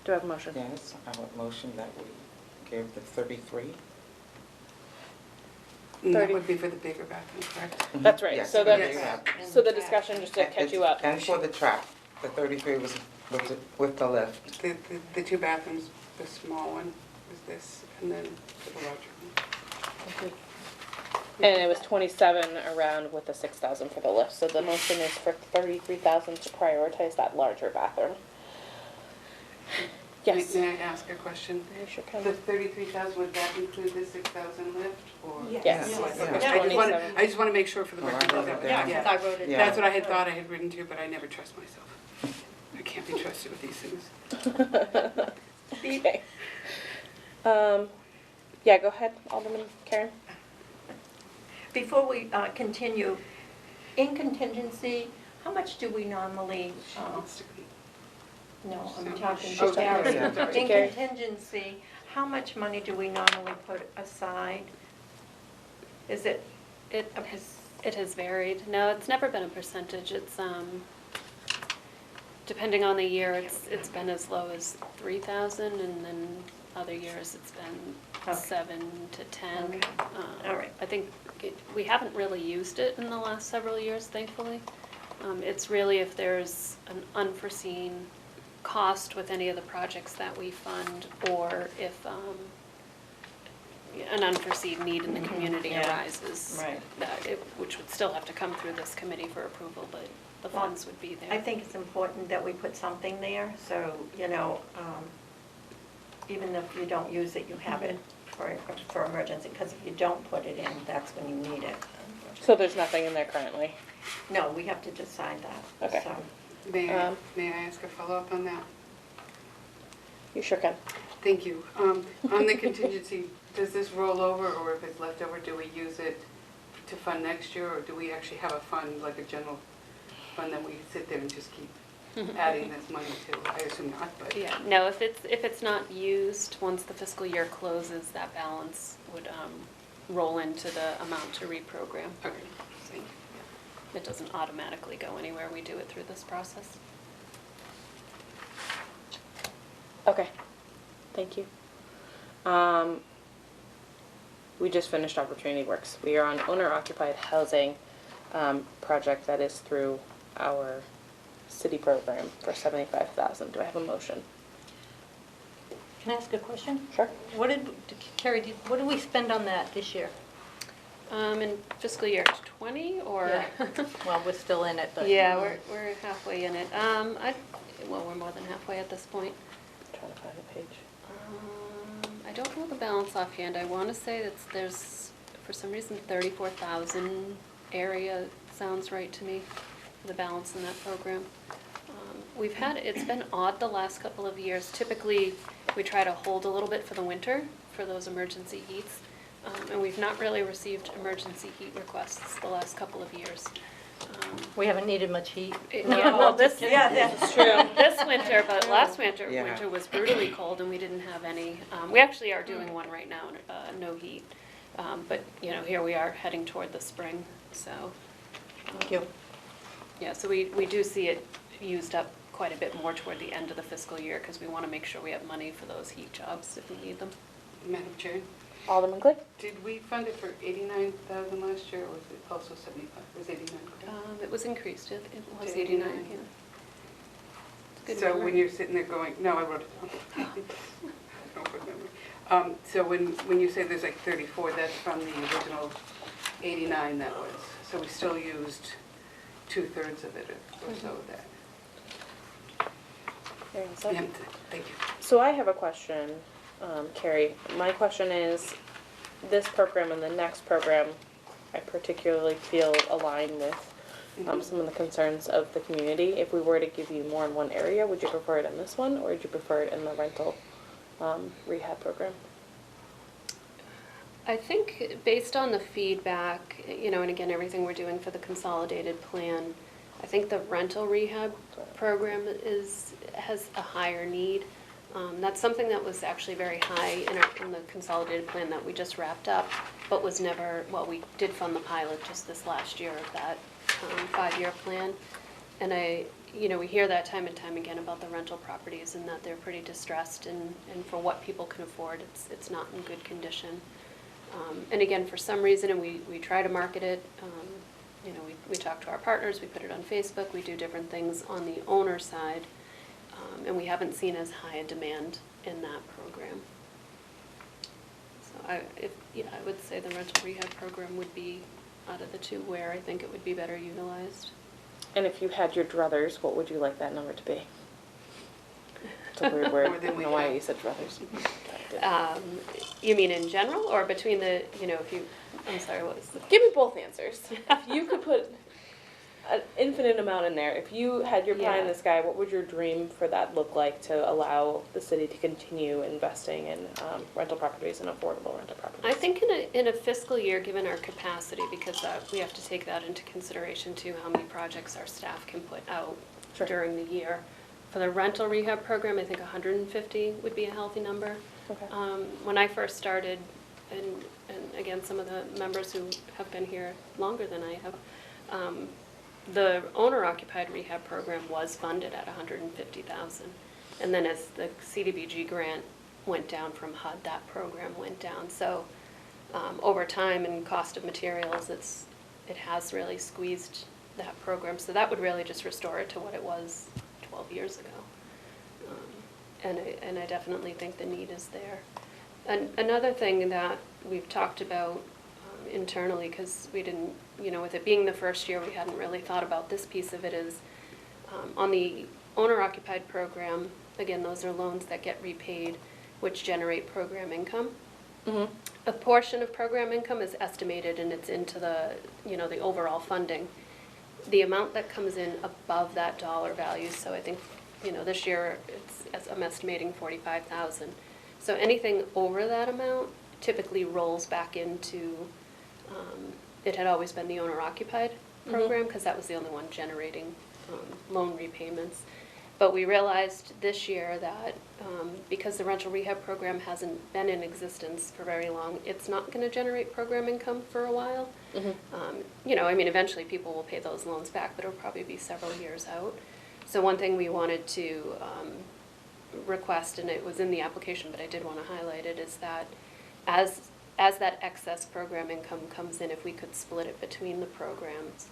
Do I have a motion? Yes, I would motion that we give the 33. And that 30. would be for the bigger bathroom, correct? That's right, Yes, so for the that's, bigger bathroom. so the discussion, just to catch you up. And for the trap, the 33 was with the lift. The two bathrooms, the small one is this, and then the larger one. And it was 27 around with the 6,000 for the lift, so the motion is for 33,000 to prioritize that larger bathroom. Yes. May I ask a question? You sure can. The 33,000, would that include the 6,000 lift, or? Yes. Yes. Okay, Yeah. I just want to make sure for the Oh, I record. wrote that- it down. Yeah, 'cause I wrote it Yeah. down. That's what I had thought I had written too, but I never trust myself. I can't be trusted with these things. Okay. Yeah, go ahead, Alderman Karen. Before we continue, in contingency, how much do we normally, She wants to be- no, I'm So- talking She's to talking Gary. to Gary. In Gary. contingency, how much money do we normally put aside? Is it, It has varied. No, it's never been a percentage. It's, depending on the year, it's been as low as 3,000, and then other years it's been Okay. 7 to 10. Okay. All right. I think we haven't really used it in the last several years, thankfully. It's really if there's an unforeseen cost with any of the projects that we fund, or if an unforeseen need in the community Yeah. arises. Right. Which would still have to come through this committee for approval, but the Well, funds would be there. I think it's important that we put something there, so, even if you don't use it, you have it for emergency, because if you don't put it in, that's when you need it. So there's nothing in there currently. No, we have to decide that. Okay. So, May I ask a follow-up on that? You sure can. Thank you. On the contingency, does this roll over, or if it's left over, do we use it to fund next year, or do we actually have a fund, like a general fund that we sit there and just keep adding this money to? I assume not, but. Yeah, no, if it's not used, once the fiscal year closes, that balance would roll into the amount to reprogram. Okay, thank you. It doesn't automatically go anywhere. We do it through this process. Okay, thank you. We just finished Opportunity Works. We are on owner-occupied housing project that is through our city program for $75,000. Do I have a motion? Can I ask a question? Sure. Carrie, what did we spend on that this year? In fiscal year 20, or? Yeah. Well, we're still in it, but. Yeah, we're halfway in it. well, we're more than halfway at this point. Trying to find the page. I don't know the balance offhand. I want to say that there's, for some reason, 34,000 area sounds right to me, for the balance in that program. It's been odd the last couple of years. Typically, we try to hold a little bit for the winter, for those emergency heats. And we've not really received emergency heat requests the last couple of years. We haven't needed much heat. Well, this That's true. this winter, but last winter Yeah. was brutally cold and we didn't have any. We actually are doing one right now, no heat. But, you know, here we are heading toward the spring, so. Thank you. Yeah, so we do see it used up quite a bit more toward the end of the fiscal year because we want to make sure we have money for those heat jobs if we need them. Madam Chair, Alderman Click? did we fund it for 89,000 last year, or was it also 75? Was 89? It was increased, it was To 89, 89. yeah. It's good So memory. when you're sitting there going, no, I wrote it down. I don't remember. So when you say there's like 34, that's from the original 89 that was. So we still used 2/3 of it or so of that. Yeah, thank you. So I have a question, Carrie. My question is, this program and the next program, I particularly feel align with some of the concerns of the community. If we were to give you more in one area, would you prefer it in this one, or would you prefer it in the rental rehab program? I think based on the feedback, you know, and again, everything we're doing for the consolidated plan, I think the rental rehab program has a higher need. That's something that was actually very high in the consolidated plan that we just wrapped up, but was never, well, we did fund the pilot just this last year of that 5-year plan. And we hear that time and time again about the rental properties and that they're pretty distressed and for what people can afford, it's not in good condition. And again, for some reason, and we try to market it, we talk to our partners, we put it on Facebook, we do different things on the owner side, and we haven't seen as high a demand in that program. So I would say the rental rehab program would be, out of the two, where I think it would be better utilized. And if you had your druthers, what would you like that number to be? It's a weird word. More I than don't we know why have. you said druthers. You mean in general, or between the, if you, I'm sorry, what was the? Give me both answers. If you could put an infinite amount in there, if you had your pie in Yeah. the sky, what would your dream for that look like to allow the city to continue investing in rental properties and affordable rental properties? I think in a fiscal year, given our capacity, because we have to take that into consideration too, how many projects our staff can put out Sure. during the year. For the rental rehab program, I think 150 would be a healthy number. Okay. When I first started, and again, some of the members who have been here longer than I have, the owner-occupied rehab program was funded at $150,000. And then as the CDBG grant went down from HUD, that program went down. So over time and cost of materials, it has really squeezed that program. So that would really just restore it to what it was 12 years ago. And I definitely think the need is there. And another thing that we've talked about internally, because we didn't, with it being the first year, we hadn't really thought about this piece of it, is on the owner-occupied program, again, those are loans that get repaid, which generate program income. Mm-hmm. A portion of program income is estimated and it's into the, the overall funding. The amount that comes in above that dollar value, so I think, this year I'm estimating 45,000. So anything over that amount typically rolls back into, it had always been the owner-occupied program because that was the only one generating loan repayments. But we realized this year that because the rental rehab program hasn't been in existence for very long, it's not going to generate program income for a while. Eventually people will pay those loans back, but it'll probably be several years out. So one thing we wanted to request, and it was in the application, but I did want to highlight it, is that as that excess program income comes in, if we could split it between the programs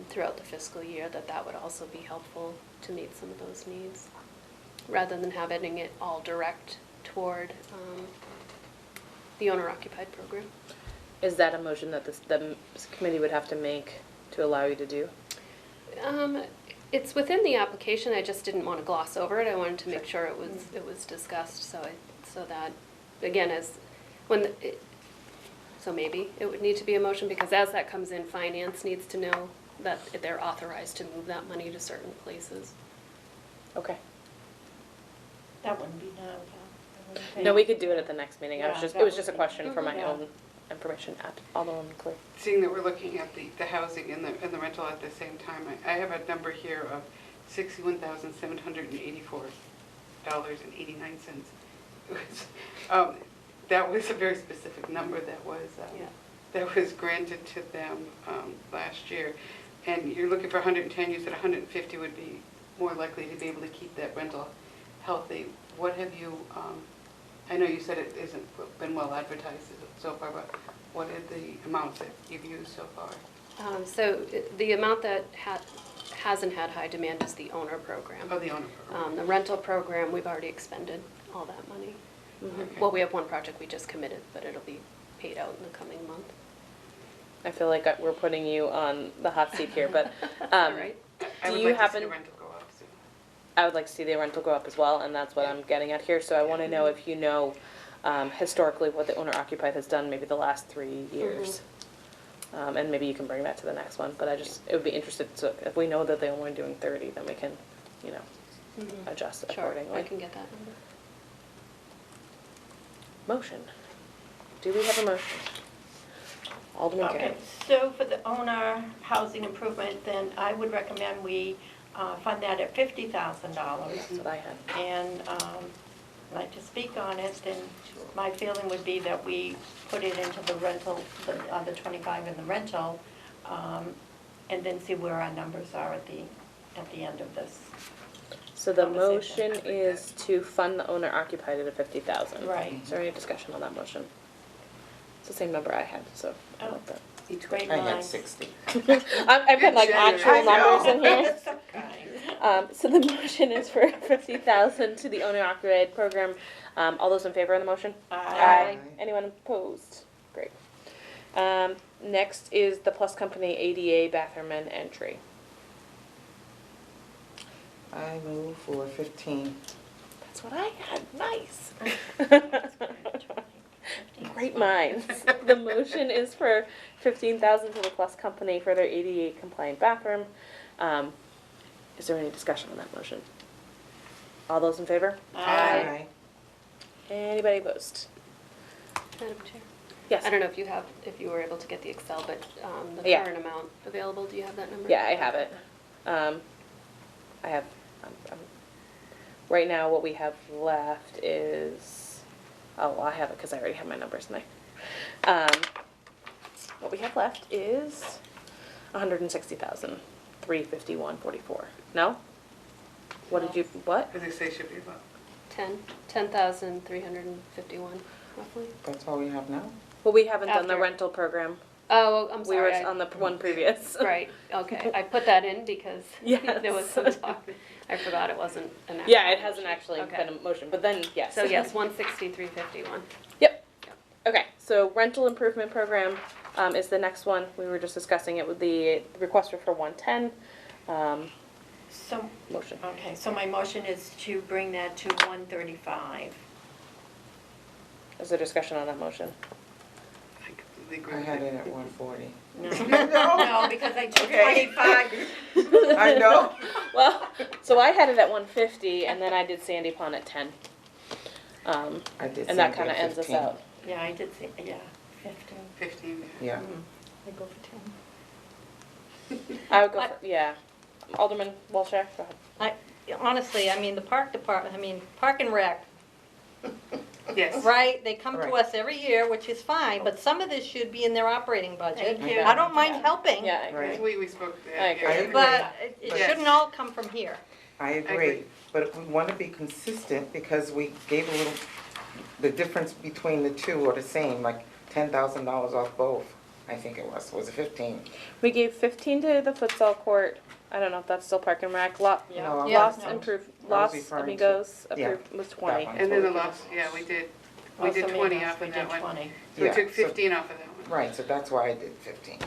throughout the fiscal year, that would also be helpful to meet some of those needs, rather than having it all direct toward the owner-occupied program. Is that a motion that the committee would have to make to allow you to do? It's within the application, I just didn't want to gloss over it. I wanted to make sure it was discussed, so that, again, so maybe it would need to be a motion, because as that comes in, finance needs to know that they're authorized to move that money to certain places. Okay. That wouldn't be now, though. No, we could do it at the next meeting. Yeah, It that was would just a be- question for my Yeah. own information at Alderwoman Clear. Seeing that we're looking at the housing and the rental at the same time, I have a number here of $61,784.89. That was a very specific number Yeah. that was granted to them last year. And you're looking for 110, you said 150 would be more likely to be able to keep that rental healthy. What have you, I know you said it isn't been well advertised so far, but what are the amounts that you've used so far? The amount that hasn't had high demand is the owner program. Oh, the owner program. The rental program, we've already expended all that money. Okay. Well, we have one project we just committed, but it'll be paid out in the coming month. I feel like we're putting you on the hot seat here, but All right. I do would you like to see happen? the rental go up soon. I would like to see the rental go up as well, and that's what I'm getting at here. So I want to know if you know historically what the owner occupied has done, maybe the last 3 years. And maybe you can bring that to the next one, but it would be interested, so if we know that they're only doing 30, then we can, adjust Sure, accordingly. I can get that number. Motion. Do we have a motion? Alderman Okay, Karen. so for the owner housing improvement, then I would recommend we fund that at $50,000. That's what I had. And I'd like to speak on it, then my feeling would be that we put it into the rental, the 25 in the rental, and then see where our numbers are at the end of this. So the Conversation. motion is to fund the owner occupied at 50,000. Right. Is there any discussion on that motion? It's the same number I had, so I like that. Each Great I had minds. 60. I've got like actual I know. numbers in here. That's so kind. So the motion is for 50,000 to the owner occupied program. All those in favor of the motion? Aye. Anyone opposed? Great. Next is the Plus Company ADA bathroom and entry. I move for 15. That's what I had. Nice. Great minds. The motion is for 15,000 to the Plus Company for their ADA compliant bathroom. Is there any discussion on that motion? All those in favor? Aye. Anybody opposed? Madam Chair? Yes. I don't know if you were able to get the Excel, but the Yeah. current amount available, do you have that number? Yeah, I have it. I have, right now what we have left is, I have it because I already have my numbers in there. What we have left is 160,351.44. No? What did you, what? As I say, should be about. 10,351 roughly. That's all we have now? Well, we haven't done the After. rental program. Oh, I'm We were sorry. on the one previous. Right, okay. I put that in because Yes. there was some talk. I forgot it wasn't an actual Yeah, it hasn't motion. actually Okay. been a motion, but then, yes. So yes, 163.51. Yep. Okay, so rental improvement program is the next one. We were just discussing it with the request for 110. So, Motion. okay, so my motion is to bring that to 135. Is there discussion on that motion? I completely agree I with had you. it at 140. No, no, because I took Okay. 25. I know. Well, so I had it at 150, and then I did Sandy Pond at 10. I did And that Sandy kind of at ends us 15. out. Yeah, I did say, 15. 15, yeah. Yeah. I go for 10. I would go for, yeah. Alderman Walshak, go ahead. Honestly, I mean, the park department, Park and Rec, Yes. right? They come to Right. us every year, which is fine, but some of this should be in their operating budget. Thank you. I don't mind helping, Yeah, I agree. Right. We spoke. I agree. yeah, but it Yes. shouldn't all come from here. I agree. agree, but we want to be consistent because we gave a little, the difference between the two are the same, like $10,000 off both, I think it was it 15? We gave 15 to the futsal court. I don't know if that's still Park and Rec. No, I Yeah. Los was- improved, I was Los referring to- Amigos yeah, approved was 20. that one. And then the last, yeah, we did 20 off We of did that one. 20. So we Yeah, took so- 15 off of that one. Right, so that's why I did 15.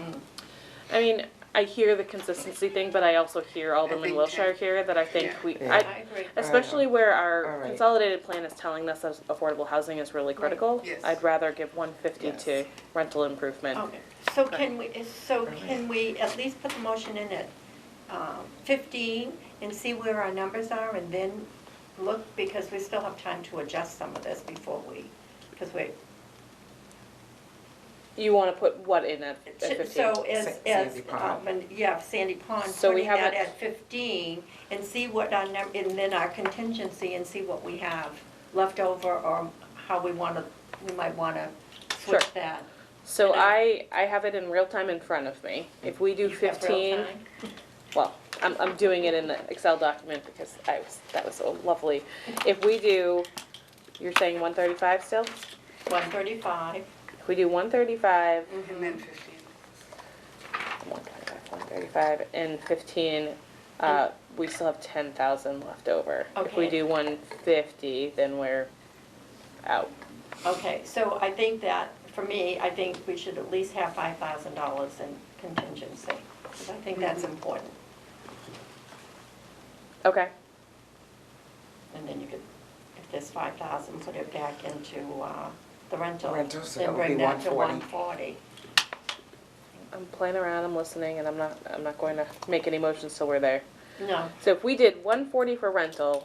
I mean, I hear the consistency thing, but I also hear Alderman think Wilshire 10. here that I think Yeah. we, Yeah. I I, agree. especially where All our right. consolidated plan is telling us that affordable housing is really critical. Yes. I'd rather give 150 to Yes. rental improvement. Okay, so can we at least put the motion in at 15 and see where our numbers are and then look, because we still have time to adjust some of this before because we, You wanna put what in at 15? so Sandy Pond. Sandy Pond, So we putting that haven't- at 15 and see what our, and then our contingency and see what we have left over or how we might wanna switch Sure. that. So and I have it in real time in front of me. If we do You've got real 15, time? well, I'm doing it in the Excel document because that was so lovely. If we do, you're saying 135 still? 135. If we do 135, And then 15. 135, and 15, we still have 10,000 left over. If we Okay. do 150, then we're out. Okay, so I think that, for me, I think we should at least have $5,000 in contingency, because I think that's important. Okay. And then you could, if there's 5,000, put it back into the rental. Rental, so that And would be bring that to 140. 140. I'm playing around, I'm listening, and I'm not going to make any motions till we're there. No, So if we did 140 for rental,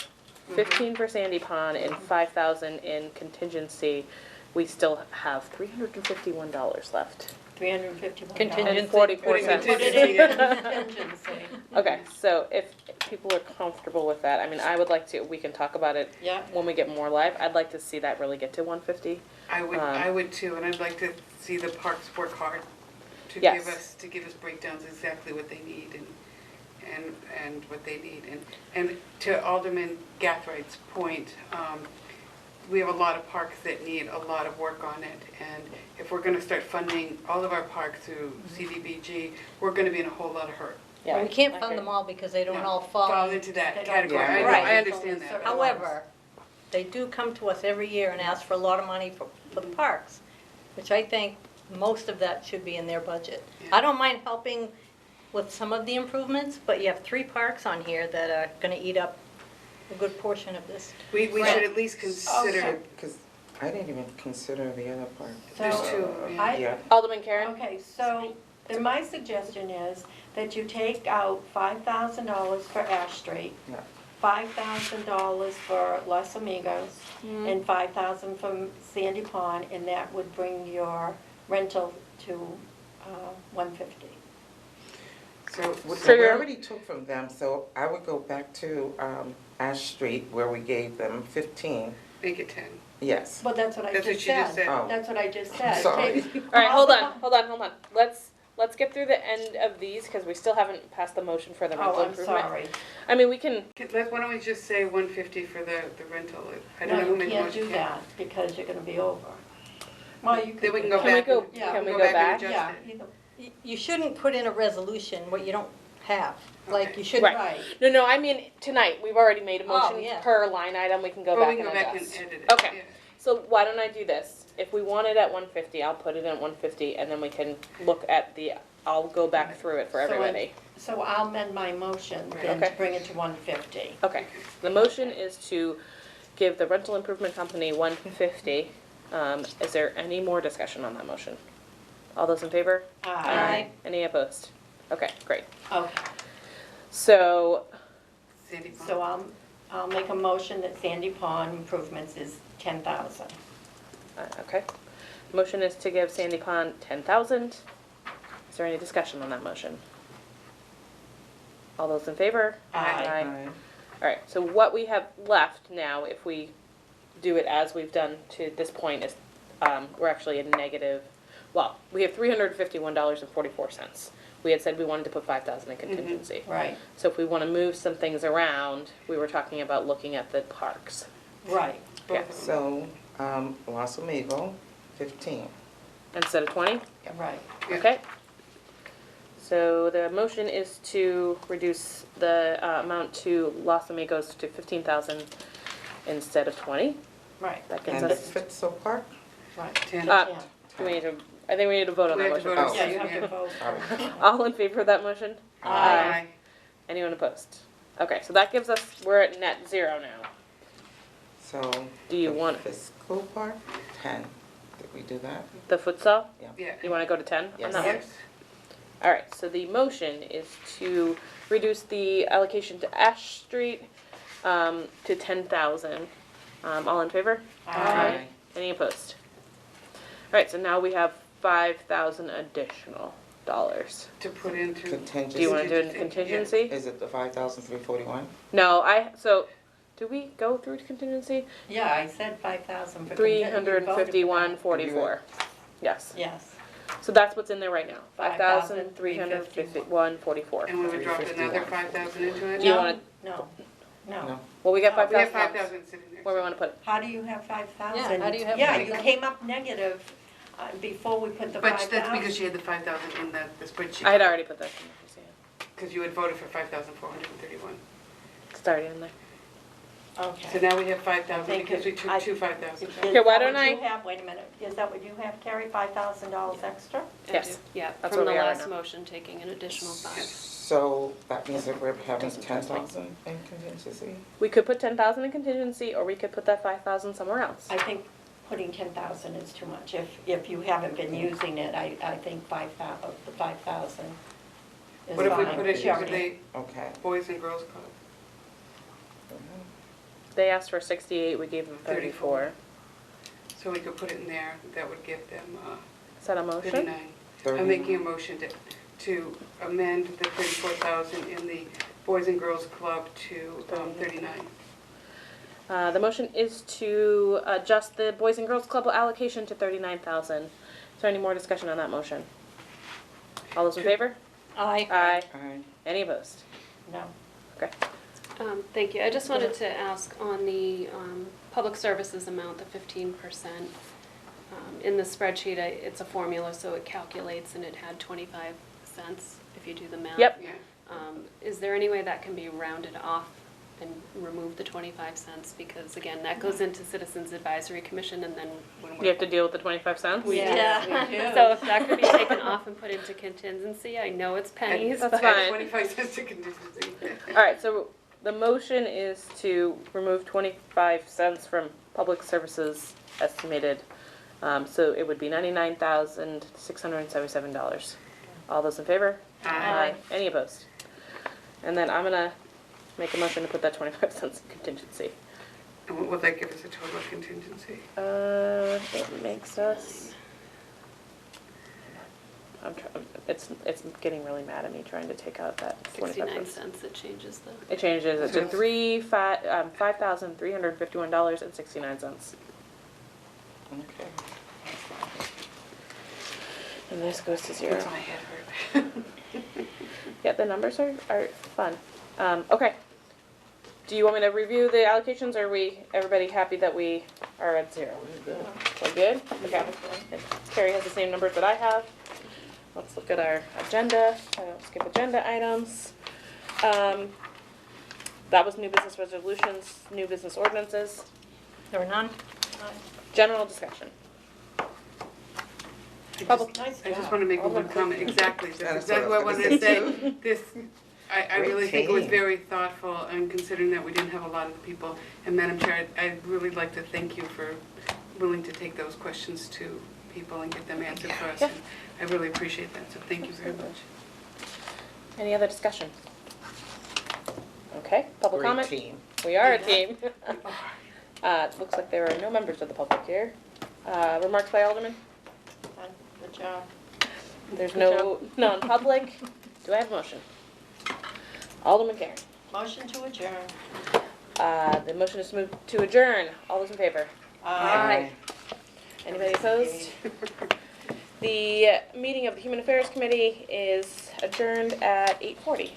15 for Sandy Pond, and 5,000 in contingency, we still have $351 left. $351. Contingency. And 44 Putting cents. Put it in contingency. Okay, so if people are comfortable with that, I mean, I would like to, we can talk about it Yeah. when we get more live. I'd like to see that really get to 150. I would too, and I'd like to see the parks work hard to Yes. give us breakdowns exactly what they need and what they need. And to Alderman Gathride's point, we have a lot of parks that need a lot of work on it. And if we're gonna start funding all of our parks through CDBG, we're gonna be in a whole lot of hurt. Yeah, We can't I fund agree. them all because they don't No, all fall. Fall into that They don't- category. Yeah, I know, right. I understand that. but- However, they do come to us every year and ask for a lot of money for the parks, which I think most of that should be in their budget. Yeah. I don't mind helping with some of the improvements, but you have 3 parks on here that are gonna eat up a good portion of this. We should at least consider, Okay. Because I didn't even consider the other part. there's So, 2, I- Yeah, Alderman Karen? Okay, so then my suggestion is that you take out $5,000 for Ash Street, yeah. $5,000 for Los Amigos, and $5,000 from Sandy Pond, and that would bring your rental to 150. So, So we you're- already took from them, so I would go back to Ash Street where we gave them 15. make it 10. Yes. Well, that's what I That's what just you just said. said. Oh. That's what I just said. Sorry. Take All right, hold the on, hold on. Let's get through the end of these because we still haven't passed the motion for the rental Oh, I'm improvement. sorry. I mean, we can, Why don't we just say 150 for the rental? I don't know No, who you made the can't motion. do that, because you're gonna be over. Well, you could. Then we can do go that. Can we back. go- and- Yeah. can we go and back? adjust Yeah, it. either- You shouldn't put in a resolution what you don't have. Like, Okay. you shouldn't, Right. right. no, I mean, tonight, we've already made a motion yeah. per line item, we can go Well, back we and can go back and adjust. edit it. Okay. yeah. So why don't I do this? If we want it at 150, I'll put it at 150 and then we can look at I'll go back through it for So everybody. So I'll amend my motion then to Okay. bring it to 150. Okay, the motion is to give the rental improvement company 150. Is there any more discussion on that motion? All those in favor? Aye. Any opposed? Okay, great. Okay, So, Sandy Pond. so I'll make a motion that Sandy Pond improvements is 10,000. okay. Motion is to give Sandy Pond 10,000. Is there any discussion on that motion? All those in favor? Aye. Aye. All right, so what we have left now, if we do it as we've done to this point, is we're actually in negative, well, we have $351.44. We had said we wanted to put 5,000 in contingency. Right, So if we want to move some things around, we were talking about looking at the parks. right. Yeah. So, Los Amigos, 15. Instead of 20? Right. Yeah. Okay. So the motion is to reduce the amount to Los Amigos to 15,000 instead of 20. Right, That gets And the us, Fitzel Park? right. 10. do we need to I think we need to vote on We that have to motion. vote on Yeah, it. you have to Yeah. vote. Sorry. All in favor of that motion? Aye. Anyone opposed? Okay, so that gives us, we're at net zero now. So. Do you the want- Fiscal part, 10. Did we do that? The futsal, Yeah. you wanna go to 10 on Yes. that one? Yes. Alright, so the motion is to reduce the allocation to Ash Street, to 10,000. All in favor? Aye. Any opposed? Alright, so now we have 5,000 additional dollars. To put into. Contingency. Do you wanna do it in Contingency, contingency? Is it the 5,341? No, so, do we go through to contingency? Yeah, I said 5,000 for. 351.44. Yes, Yes. so that's what's in there right now, 5,351.44. And we would drop another 5,000 into it? Do you No, wanna, No, no. No. well, we got No, We have 5,000. 5,000 sitting there. Where we wanna put it? How do you have 5,000? Yeah, how do you have Yeah, you 5,000? came up negative before we put the But 5,000. that's because she had the 5,000 in the spreadsheet. I had already put that in there, Because you had voted for 5,431. it's already in there. So Okay. now we have 5,000 Thank because we you. took two 5,000. Is Okay, why that don't what you I- have? Wait a minute, is that what you have, Carrie, $5,000 extra? I Yes. do. Yeah, That's from where the we are last now. motion, taking an additional 5. So that means that we're having Doesn't trust me. 10,000 in contingency? We could put 10,000 in contingency, or we could put that 5,000 somewhere else. I think putting 10,000 is too much. If you haven't been using it, I think the 5,000 is What if we fine. put it She into already- the Okay. Boys and Girls Club? They asked for 68, we gave them 34. So we could put it in there, that would give them Is that a motion? 39. I'm making a motion to amend the 34,000 in the Boys and Girls Club to 39. The motion is to adjust the Boys and Girls Club allocation to 39,000. Is there any more discussion on that motion? All those in favor? Aye. Aye. Aye. Any opposed? No. Okay. Thank you. I just wanted to ask on the public services amount, the 15%. In the spreadsheet, it's a formula, so it calculates, and it had 25 cents if you do the math. Yep. Yeah. Is there any way that can be rounded off and remove the 25 cents? Because again, that goes into Citizens Advisory Commission, and then when we're. You have to deal with the 25 cents? Yes, we do. So if that could be taken off and put into contingency, I know it's pennies, That's but. fine. 25 cents to contingency. All right, so the motion is to remove 25 cents from public services estimated. So it would be $99,677. All those in favor? Aye. Any opposed? And then I'm gonna make a motion to put that 25 cents in contingency. And what will that give us a total of contingency? It makes us. It's getting really mad at me trying to take out that 25 69 cents. cents, it changes the. It changes it to $5,351.69. Okay. And this goes to zero. Makes my head hurt. Yeah, the numbers are fun. Okay. Do you want me to review the allocations, or are everybody happy that we are at zero? We're good? Okay. Carrie has the same numbers that I have. Let's look at our agenda. I don't skip agenda items. That was new business resolutions, new business ordinances, There were none? general discussion. Public- Nice I just job. want to make All one the- comment, exactly, that's That's exactly what what I I was wanted to gonna say. This, I Great really think it was team. very thoughtful, and considering that we didn't have a lot of people. And Madam Chair, I'd really like to thank you for willing to take those questions to people and get them answered for us. Yeah. And I really appreciate that, so thank you very much. Any other discussion? Okay, public Great comment? team. We are a team. It looks like there are no members of the public here. Remarks by Alderman? Good job. There's Good no non-public. Do I have a motion? Alderman Karen. Motion to adjourn. The motion is to move to adjourn. All those in favor? Aye. Anybody opposed? The meeting of the Human Affairs Committee is adjourned at 8:40.